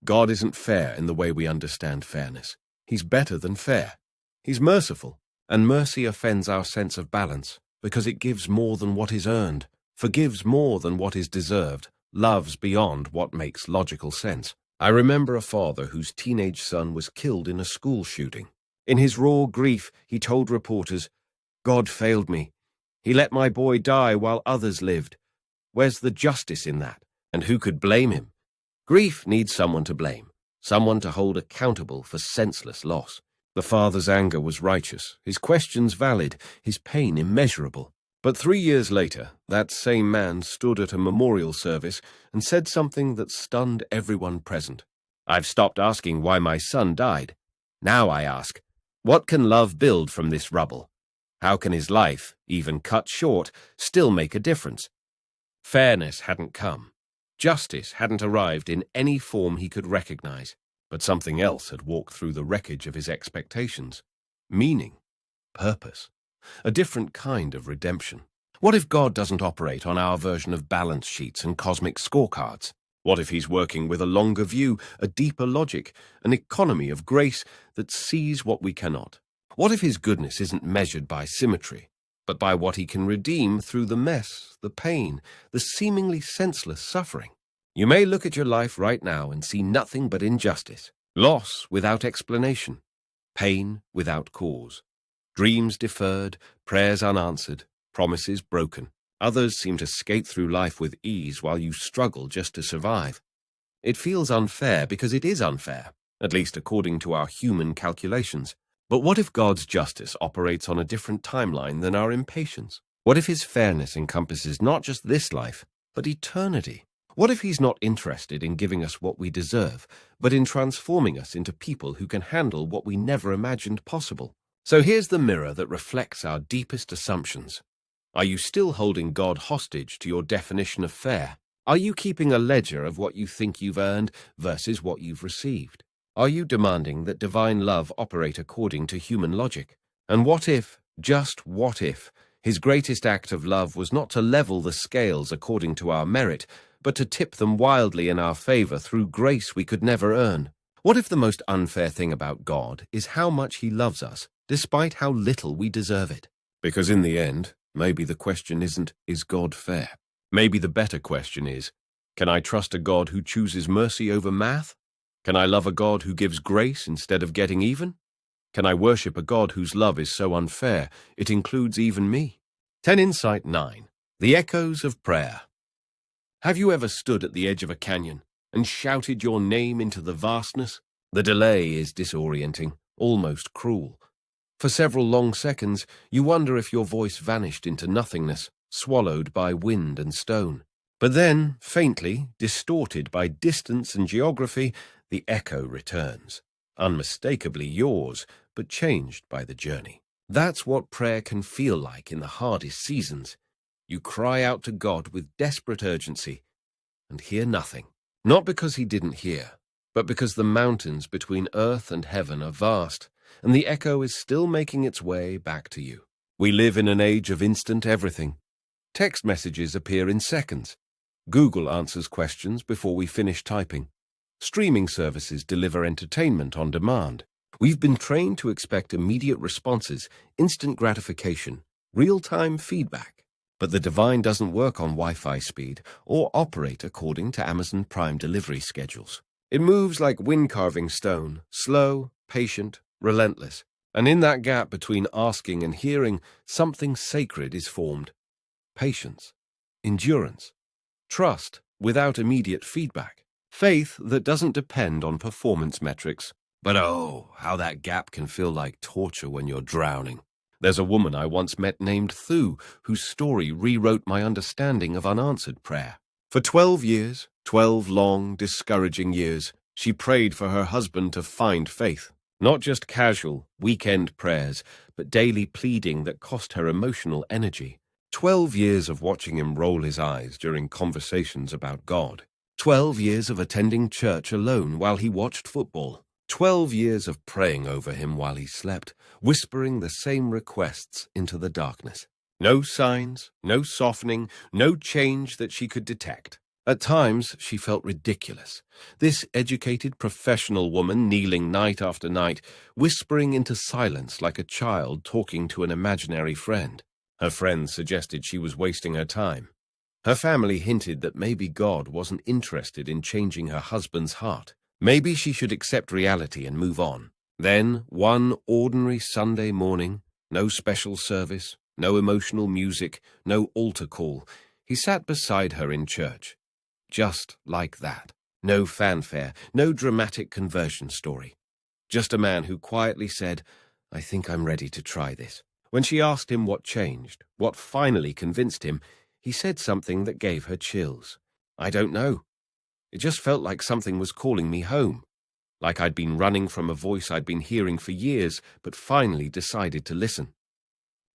God isn't fair in the way we understand fairness. He's better than fair. He's merciful, and mercy offends our sense of balance because it gives more than what is earned, forgives more than what is deserved, loves beyond what makes logical sense. I remember a father whose teenage son was killed in a school shooting. In his raw grief, he told reporters, "God failed me. He let my boy die while others lived. Where's the justice in that? And who could blame him?" Grief needs someone to blame, someone to hold accountable for senseless loss. The father's anger was righteous, his questions valid, his pain immeasurable. But 3 years later, that same man stood at a memorial service and said something that stunned everyone present. "I've stopped asking why my son died. Now I ask, what can love build from this rubble? How can his life, even cut short, still make a difference?" Fairness hadn't come. Justice hadn't arrived in any form he could recognize, but something else had walked through the wreckage of his expectations. Meaning, purpose, a different kind of redemption. What if God doesn't operate on our version of balance sheets and cosmic scorecards? What if he's working with a longer view, a deeper logic, an economy of grace that sees what we cannot? What if his goodness isn't measured by symmetry, but by what he can redeem through the mess, the pain, the seemingly senseless suffering? You may look at your life right now and see nothing but injustice, loss without explanation, pain without cause, dreams deferred, prayers unanswered, promises broken. Others seem to skate through life with ease while you struggle just to survive. It feels unfair because it is unfair, at least according to our human calculations. But what if God's justice operates on a different timeline than our impatience? What if his fairness encompasses not just this life, but eternity? What if he's not interested in giving us what we deserve, but in transforming us into people who can handle what we never imagined possible? So here's the mirror that reflects our deepest assumptions. Are you still holding God hostage to your definition of fair? Are you keeping a ledger of what you think you've earned versus what you've received? Are you demanding that divine love operate according to human logic? And what if, just what if, his greatest act of love was not to level the scales according to our merit, but to tip them wildly in our favor through grace we could never earn? What if the most unfair thing about God is how much he loves us, despite how little we deserve it? Because in the end, maybe the question isn't, is God fair? Maybe the better question is, can I trust a God who chooses mercy over math? Can I love a God who gives grace instead of getting even? Can I worship a God whose love is so unfair, it includes even me? 10 Insight 9. The Echoes of Prayer. Have you ever stood at the edge of a canyon and shouted your name into the vastness? The delay is disorienting, almost cruel. For several long seconds, you wonder if your voice vanished into nothingness, swallowed by wind and stone. But then, faintly, distorted by distance and geography, the echo returns, unmistakably yours, but changed by the journey. That's what prayer can feel like in the hardest seasons. You cry out to God with desperate urgency and hear nothing. Not because he didn't hear, but because the mountains between earth and heaven are vast, and the echo is still making its way back to you. We live in an age of instant everything. Text messages appear in seconds. Google answers questions before we finish typing. Streaming services deliver entertainment on demand. We've been trained to expect immediate responses, instant gratification, real-time feedback. But the divine doesn't work on Wi-Fi speed or operate according to Amazon Prime delivery schedules. It moves like wind-carving stone, slow, patient, relentless. And in that gap between asking and hearing, something sacred is formed. Patience, endurance, trust without immediate feedback. Faith that doesn't depend on performance metrics. But oh, how that gap can feel like torture when you're drowning. There's a woman I once met named Thu, whose story rewrote my understanding of unanswered prayer. For 12 years, 12 long, discouraging years, she prayed for her husband to find faith. Not just casual, weekend prayers, but daily pleading that cost her emotional energy. 12 years of watching him roll his eyes during conversations about God. 12 years of attending church alone while he watched football. 12 years of praying over him while he slept, whispering the same requests into the darkness. No signs, no softening, no change that she could detect. At times, she felt ridiculous. This educated professional woman kneeling night after night, whispering into silence like a child talking to an imaginary friend. Her friends suggested she was wasting her time. Her family hinted that maybe God wasn't interested in changing her husband's heart. Maybe she should accept reality and move on. Then, one ordinary Sunday morning, no special service, no emotional music, no altar call, he sat beside her in church. Just like that. No fanfare, no dramatic conversion story. Just a man who quietly said, "I think I'm ready to try this." When she asked him what changed, what finally convinced him, he said something that gave her chills. "I don't know. It just felt like something was calling me home. Like I'd been running from a voice I'd been hearing for years, but finally decided to listen."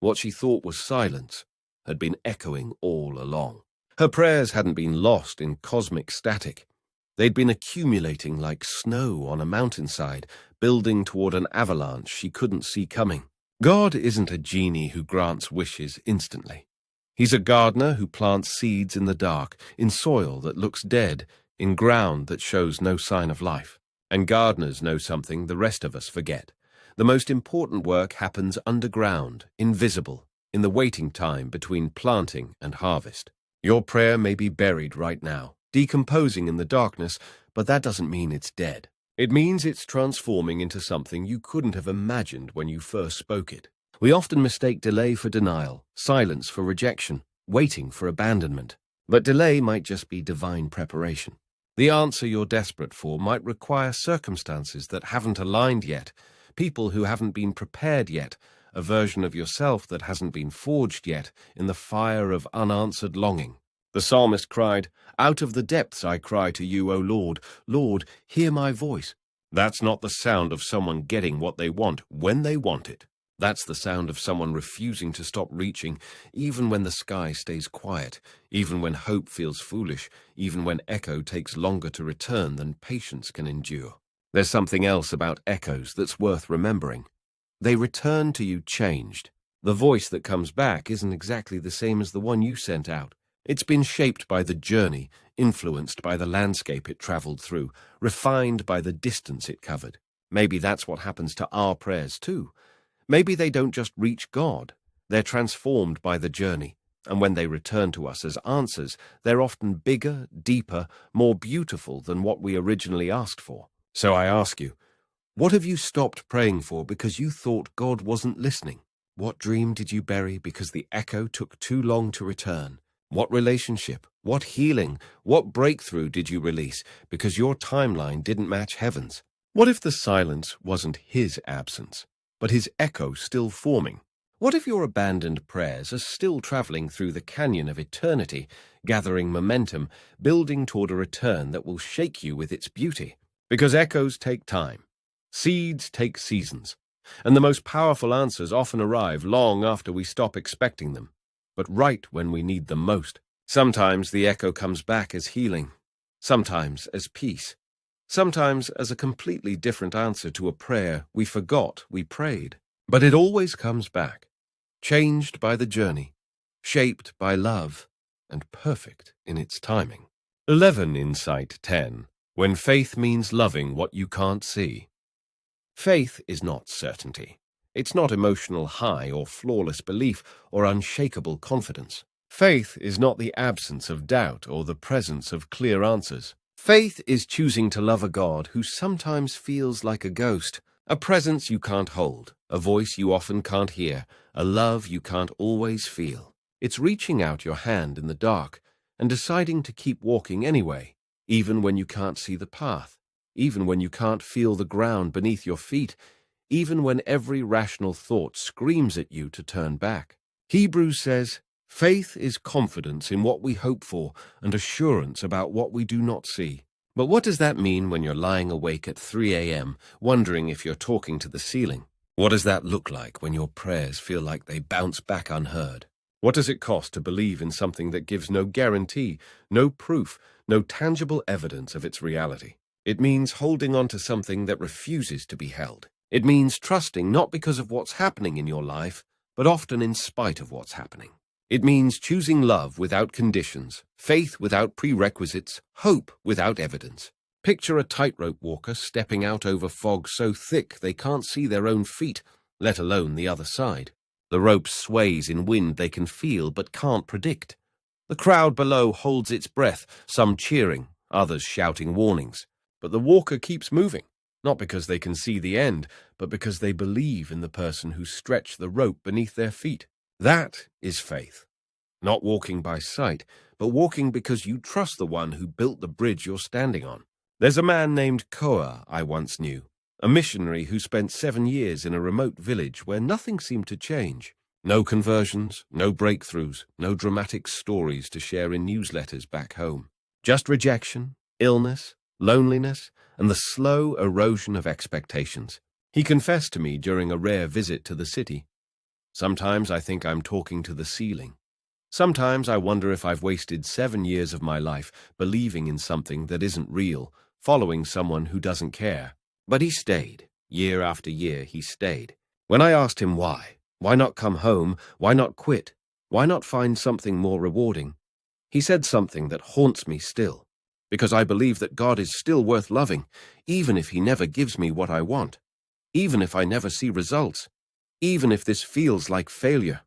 What she thought was silence had been echoing all along. Her prayers hadn't been lost in cosmic static. They'd been accumulating like snow on a mountainside, building toward an avalanche she couldn't see coming. God isn't a genie who grants wishes instantly. He's a gardener who plants seeds in the dark, in soil that looks dead, in ground that shows no sign of life. And gardeners know something the rest of us forget. The most important work happens underground, invisible, in the waiting time between planting and harvest. Your prayer may be buried right now, decomposing in the darkness, but that doesn't mean it's dead. It means it's transforming into something you couldn't have imagined when you first spoke it. We often mistake delay for denial, silence for rejection, waiting for abandonment. But delay might just be divine preparation. The answer you're desperate for might require circumstances that haven't aligned yet, people who haven't been prepared yet, a version of yourself that hasn't been forged yet in the fire of unanswered longing. The psalmist cried, "Out of the depths I cry to you, O Lord. Lord, hear my voice." That's not the sound of someone getting what they want when they want it. That's the sound of someone refusing to stop reaching, even when the sky stays quiet, even when hope feels foolish, even when echo takes longer to return than patience can endure. There's something else about echoes that's worth remembering. They return to you changed. The voice that comes back isn't exactly the same as the one you sent out. It's been shaped by the journey, influenced by the landscape it traveled through, refined by the distance it covered. Maybe that's what happens to our prayers too. Maybe they don't just reach God, they're transformed by the journey, and when they return to us as answers, they're often bigger, deeper, more beautiful than what we originally asked for. So I ask you, what have you stopped praying for because you thought God wasn't listening? What dream did you bury because the echo took too long to return? What relationship, what healing, what breakthrough did you release because your timeline didn't match heaven's? What if the silence wasn't his absence, but his echo still forming? What if your abandoned prayers are still traveling through the canyon of eternity, gathering momentum, building toward a return that will shake you with its beauty? Because echoes take time. Seeds take seasons. And the most powerful answers often arrive long after we stop expecting them, but right when we need them most. Sometimes the echo comes back as healing, sometimes as peace, sometimes as a completely different answer to a prayer we forgot we prayed. But it always comes back, changed by the journey, shaped by love, and perfect in its timing. 11 Insight 10. When faith means loving what you can't see. Faith is not certainty. It's not emotional high or flawless belief or unshakable confidence. Faith is not the absence of doubt or the presence of clear answers. Faith is choosing to love a God who sometimes feels like a ghost, a presence you can't hold, a voice you often can't hear, a love you can't always feel. It's reaching out your hand in the dark and deciding to keep walking anyway, even when you can't see the path, even when you can't feel the ground beneath your feet, even when every rational thought screams at you to turn back. Hebrews says, faith is confidence in what we hope for and assurance about what we do not see. But what does that mean when you're lying awake at 3 a.m., wondering if you're talking to the ceiling? What does that look like when your prayers feel like they bounce back unheard? What does it cost to believe in something that gives no guarantee, no proof, no tangible evidence of its reality? It means holding on to something that refuses to be held. It means trusting not because of what's happening in your life, but often in spite of what's happening. It means choosing love without conditions, faith without prerequisites, hope without evidence. Picture a tightrope walker stepping out over fog so thick they can't see their own feet, let alone the other side. The rope sways in wind they can feel but can't predict. The crowd below holds its breath, some cheering, others shouting warnings. But the walker keeps moving. Not because they can see the end, but because they believe in the person who stretched the rope beneath their feet. That is faith. Not walking by sight, but walking because you trust the one who built the bridge you're standing on. There's a man named Koa I once knew, a missionary who spent 7 years in a remote village where nothing seemed to change. No conversions, no breakthroughs, no dramatic stories to share in newsletters back home. Just rejection, illness, loneliness, and the slow erosion of expectations. He confessed to me during a rare visit to the city. Sometimes I think I'm talking to the ceiling. Sometimes I wonder if I've wasted 7 years of my life believing in something that isn't real, following someone who doesn't care. But he stayed. Year after year, he stayed. When I asked him why not come home, why not quit, why not find something more rewarding, he said something that haunts me still. Because I believe that God is still worth loving, even if he never gives me what I want, even if I never see results, even if this feels like failure.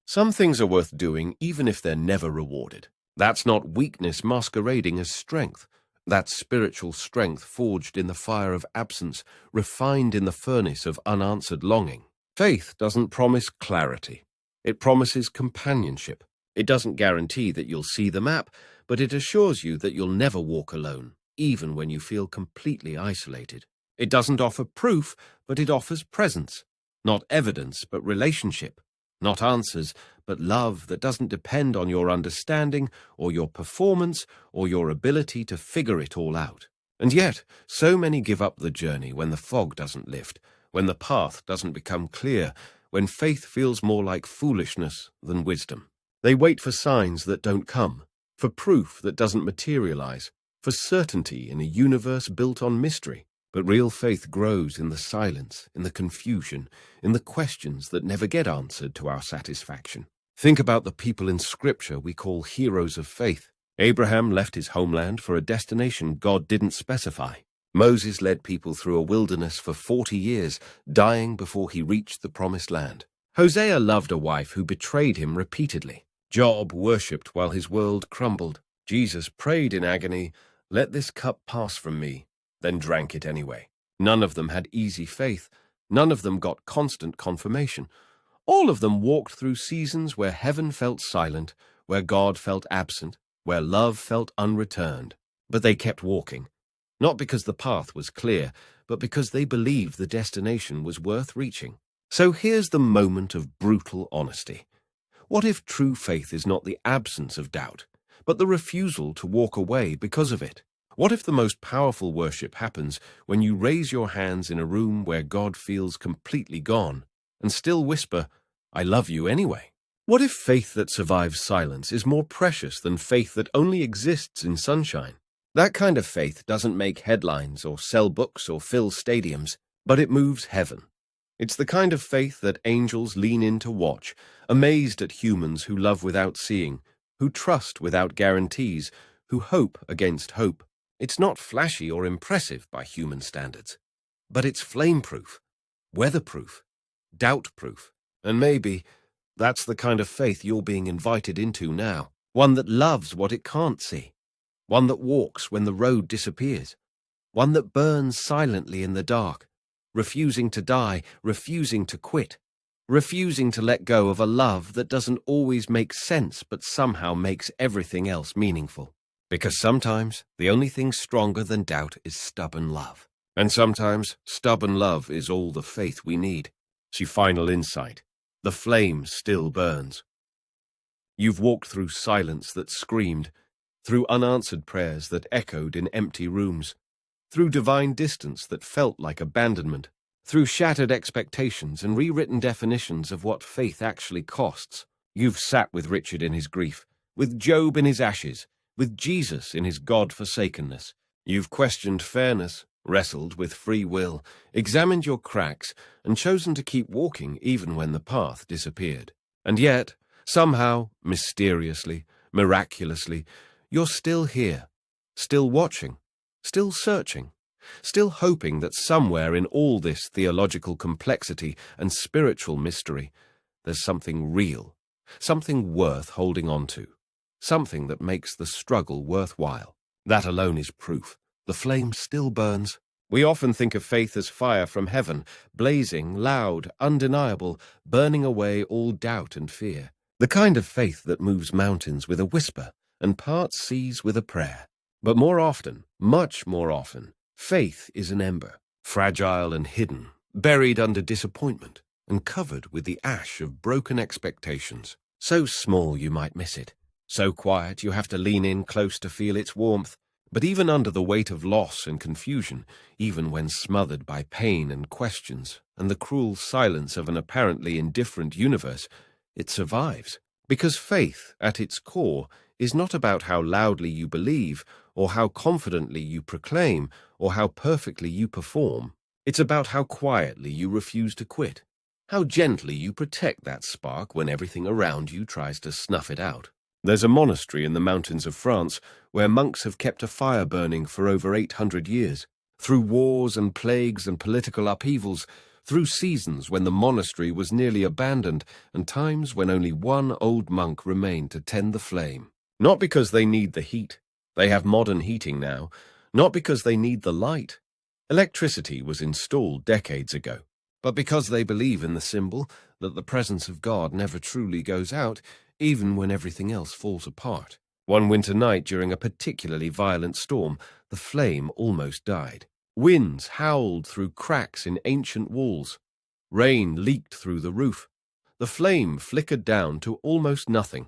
Some things are worth doing even if they're never rewarded. That's not weakness masquerading as strength. That's spiritual strength forged in the fire of absence, refined in the furnace of unanswered longing. Faith doesn't promise clarity. It promises companionship. It doesn't guarantee that you'll see the map, but it assures you that you'll never walk alone, even when you feel completely isolated. It doesn't offer proof, but it offers presence. Not evidence, but relationship. Not answers, but love that doesn't depend on your understanding or your performance or your ability to figure it all out. And yet, so many give up the journey when the fog doesn't lift, when the path doesn't become clear, when faith feels more like foolishness than wisdom. They wait for signs that don't come, for proof that doesn't materialize, for certainty in a universe built on mystery. But real faith grows in the silence, in the confusion, in the questions that never get answered to our satisfaction. Think about the people in Scripture we call heroes of faith. Abraham left his homeland for a destination God didn't specify. Moses led people through a wilderness for 40 years, dying before he reached the promised land. Hosea loved a wife who betrayed him repeatedly. Job worshipped while his world crumbled. Jesus prayed in agony, "Let this cup pass from me," then drank it anyway. None of them had easy faith. None of them got constant confirmation. All of them walked through seasons where heaven felt silent, where God felt absent, where love felt unreturned. But they kept walking, not because the path was clear, but because they believed the destination was worth reaching. So here's the moment of brutal honesty. What if true faith is not the absence of doubt, but the refusal to walk away because of it? What if the most powerful worship happens when you raise your hands in a room where God feels completely gone and still whisper, "I love you anyway"? What if faith that survives silence is more precious than faith that only exists in sunshine? That kind of faith doesn't make headlines or sell books or fill stadiums, but it moves heaven. It's the kind of faith that angels lean in to watch, amazed at humans who love without seeing, who trust without guarantees, who hope against hope. It's not flashy or impressive by human standards, but it's flame-proof, weatherproof, doubt-proof. And maybe that's the kind of faith you're being invited into now, one that loves what it can't see, one that walks when the road disappears, one that burns silently in the dark, refusing to die, refusing to quit, refusing to let go of a love that doesn't always make sense but somehow makes everything else meaningful. Because sometimes the only thing stronger than doubt is stubborn love. And sometimes stubborn love is all the faith we need. See final insight. The flame still burns. You've walked through silence that screamed, through unanswered prayers that echoed in empty rooms, through divine distance that felt like abandonment, through shattered expectations and rewritten definitions of what faith actually costs. You've sat with Richard in his grief, with Job in his ashes, with Jesus in his God-forsakenness. You've questioned fairness, wrestled with free will, examined your cracks, and chosen to keep walking even when the path disappeared. And yet, somehow, mysteriously, miraculously, you're still here, still watching, still searching, still hoping that somewhere in all this theological complexity and spiritual mystery, there's something real, something worth holding on to. Something that makes the struggle worthwhile. That alone is proof. The flame still burns. We often think of faith as fire from heaven, blazing, loud, undeniable, burning away all doubt and fear. The kind of faith that moves mountains with a whisper and parts seas with a prayer. But more often, much more often, faith is an ember, fragile and hidden, buried under disappointment, and covered with the ash of broken expectations. So small you might miss it. So quiet you have to lean in close to feel its warmth. But even under the weight of loss and confusion, even when smothered by pain and questions and the cruel silence of an apparently indifferent universe, it survives. Because faith, at its core, is not about how loudly you believe, or how confidently you proclaim, or how perfectly you perform. It's about how quietly you refuse to quit, how gently you protect that spark when everything around you tries to snuff it out. There's a monastery in the mountains of France where monks have kept a fire burning for over 800 years. Through wars and plagues and political upheavals, through seasons when the monastery was nearly abandoned and times when only one old monk remained to tend the flame. Not because they need the heat. They have modern heating now. Not because they need the light. Electricity was installed decades ago. But because they believe in the symbol that the presence of God never truly goes out, even when everything else falls apart. One winter night during a particularly violent storm, the flame almost died. Winds howled through cracks in ancient walls. Rain leaked through the roof. The flame flickered down to almost nothing,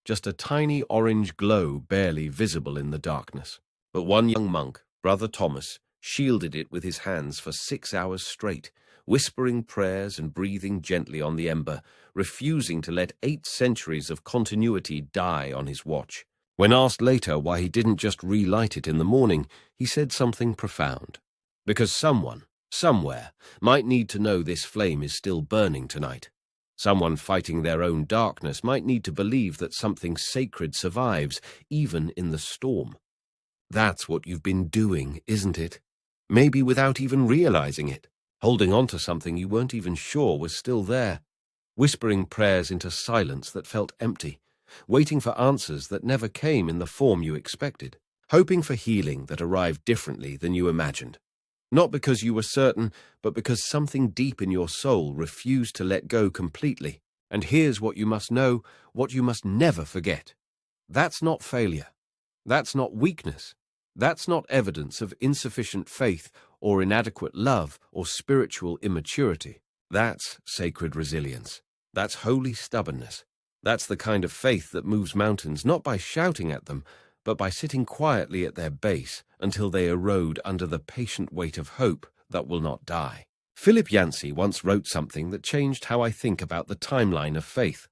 just a tiny orange glow barely visible in the darkness. But one young monk, Brother Thomas, shielded it with his hands for 6 hours straight, whispering prayers and breathing gently on the ember, refusing to let 8 centuries of continuity die on his watch. When asked later why he didn't just relight it in the morning, he said something profound. Because someone, somewhere, might need to know this flame is still burning tonight. Someone fighting their own darkness might need to believe that something sacred survives, even in the storm. That's what you've been doing, isn't it? Maybe without even realizing it, holding on to something you weren't even sure was still there, whispering prayers into silence that felt empty, waiting for answers that never came in the form you expected, hoping for healing that arrived differently than you imagined. Not because you were certain, but because something deep in your soul refused to let go completely. And here's what you must know, what you must never forget. That's not failure. That's not weakness. That's not evidence of insufficient faith or inadequate love or spiritual immaturity. That's sacred resilience. That's holy stubbornness. That's the kind of faith that moves mountains not by shouting at them, but by sitting quietly at their base until they erode under the patient weight of hope that will not die. Philip Yancey once wrote something that changed how I think about the timeline of faith.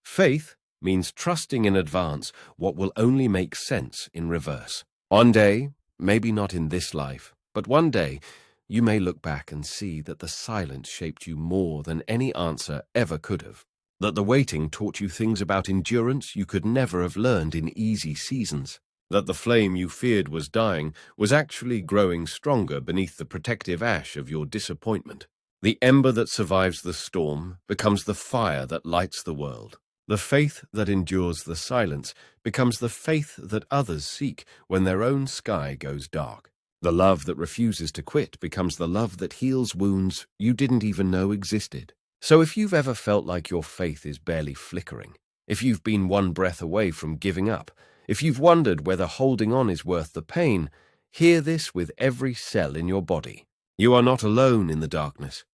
Faith means trusting in advance what will only make sense in reverse. One day, maybe not in this life, but one day, you may look back and see that the silence shaped you more than any answer ever could have. That the waiting taught you things about endurance you could never have learned in easy seasons. That the flame you feared was dying was actually growing stronger beneath the protective ash of your disappointment. The ember that survives the storm becomes the fire that lights the world. The faith that endures the silence becomes the faith that others seek when their own sky goes dark. The love that refuses to quit becomes the love that heals wounds you didn't even know existed. So if you've ever felt like your faith is barely flickering, if you've been one breath away from giving up, if you've wondered whether holding on is worth the pain, hear this with every cell in your body. You are not alone in the darkness.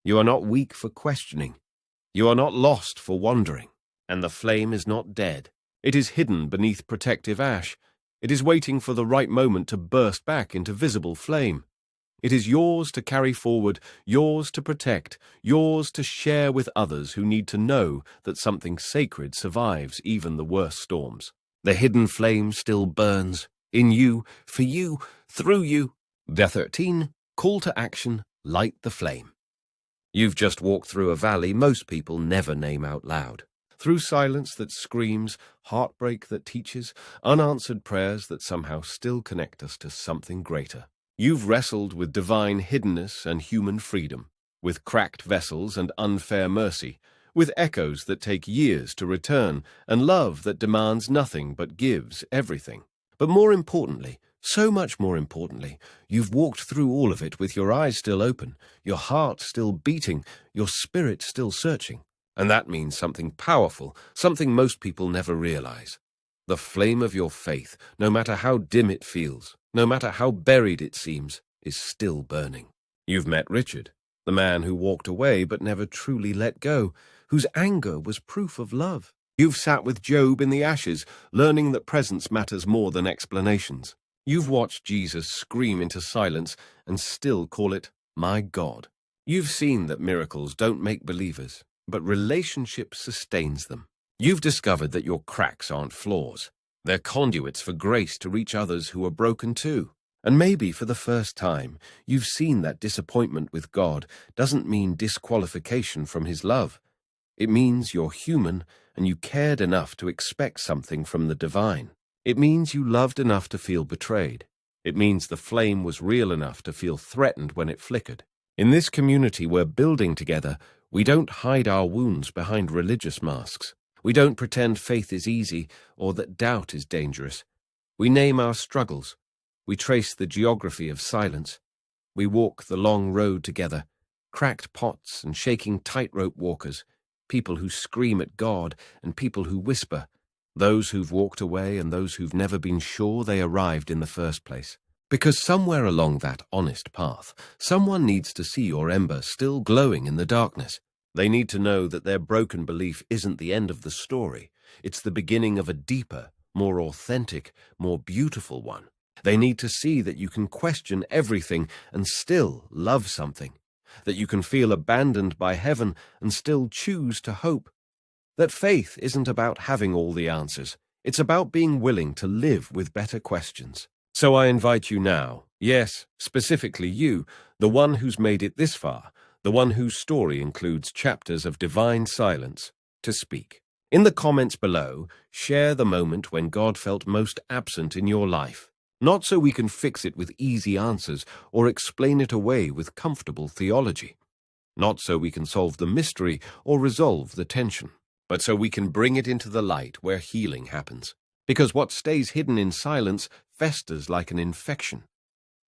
You are not weak for questioning. You are not lost for wandering. And the flame is not dead. It is hidden beneath protective ash. It is waiting for the right moment to burst back into visible flame. It is yours to carry forward, yours to protect, yours to share with others who need to know that something sacred survives even the worst storms. The hidden flame still burns, in you, for you, through you. Day 13, call to action, light the flame. You've just walked through a valley most people never name out loud. Through silence that screams, heartbreak that teaches, unanswered prayers that somehow still connect us to something greater. You've wrestled with divine hiddenness and human freedom, with cracked vessels and unfair mercy, with echoes that take years to return, and love that demands nothing but gives everything. But more importantly, so much more importantly, you've walked through all of it with your eyes still open, your heart still beating, your spirit still searching. And that means something powerful, something most people never realize. The flame of your faith, no matter how dim it feels, no matter how buried it seems, is still burning. You've met Richard, the man who walked away but never truly let go, whose anger was proof of love. You've sat with Job in the ashes, learning that presence matters more than explanations. You've watched Jesus scream into silence and still call it, "My God." You've seen that miracles don't make believers, but relationship sustains them. You've discovered that your cracks aren't flaws. They're conduits for grace to reach others who are broken too. And maybe for the first time, you've seen that disappointment with God doesn't mean disqualification from His love. It means you're human and you cared enough to expect something from the divine. It means you loved enough to feel betrayed. It means the flame was real enough to feel threatened when it flickered. In this community we're building together, we don't hide our wounds behind religious masks. We don't pretend faith is easy or that doubt is dangerous. We name our struggles. We trace the geography of silence. We walk the long road together, cracked pots and shaking tightrope walkers, people who scream at God and people who whisper, those who've walked away and those who've never been sure they arrived in the first place. Because somewhere along that honest path, someone needs to see your ember still glowing in the darkness. They need to know that their broken belief isn't the end of the story. It's the beginning of a deeper, more authentic, more beautiful one. They need to see that you can question everything and still love something, that you can feel abandoned by heaven and still choose to hope, that faith isn't about having all the answers. It's about being willing to live with better questions. So I invite you now, yes, specifically you, the one who's made it this far, the one whose story includes chapters of divine silence, to speak. In the comments below, share the moment when God felt most absent in your life. Not so we can fix it with easy answers or explain it away with comfortable theology. Not so we can solve the mystery or resolve the tension, but so we can bring it into the light where healing happens. Because what stays hidden in silence festers like an infection.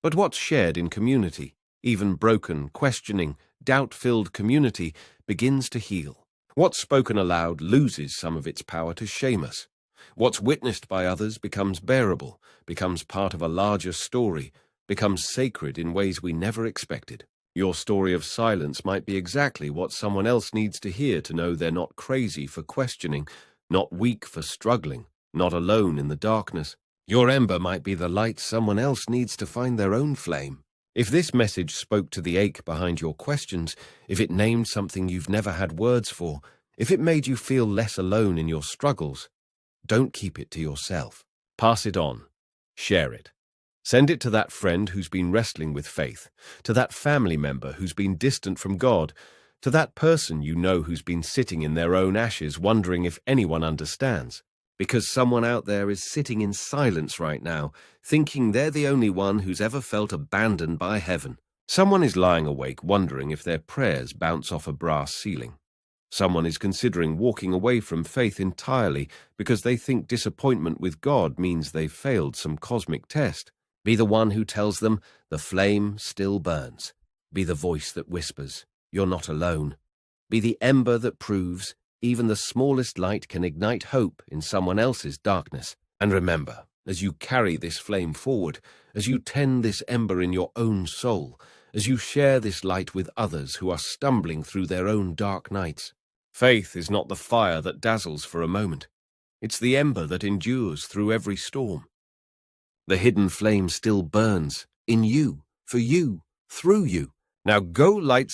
But what's shared in community, even broken, questioning, doubt-filled community, begins to heal. What's spoken aloud loses some of its power to shame us. What's witnessed by others becomes bearable, becomes part of a larger story, becomes sacred in ways we never expected. Your story of silence might be exactly what someone else needs to hear to know they're not crazy for questioning, not weak for struggling, not alone in the darkness. Your ember might be the light someone else needs to find their own flame. If this message spoke to the ache behind your questions, if it named something you've never had words for, if it made you feel less alone in your struggles, don't keep it to yourself. Pass it on. Share it. Send it to that friend who's been wrestling with faith, to that family member who's been distant from God, to that person you know who's been sitting in their own ashes wondering if anyone understands. Because someone out there is sitting in silence right now, thinking they're the only one who's ever felt abandoned by heaven. Someone is lying awake wondering if their prayers bounce off a brass ceiling. Someone is considering walking away from faith entirely because they think disappointment with God means they've failed some cosmic test. Be the one who tells them the flame still burns. Be the voice that whispers, you're not alone. Be the ember that proves even the smallest light can ignite hope in someone else's darkness. And remember, as you carry this flame forward, as you tend this ember in your own soul, as you share this light with others who are stumbling through their own dark nights, faith is not the fire that dazzles for a moment. It's the ember that endures through every storm. The hidden flame still burns, in you, for you, through you. Now go light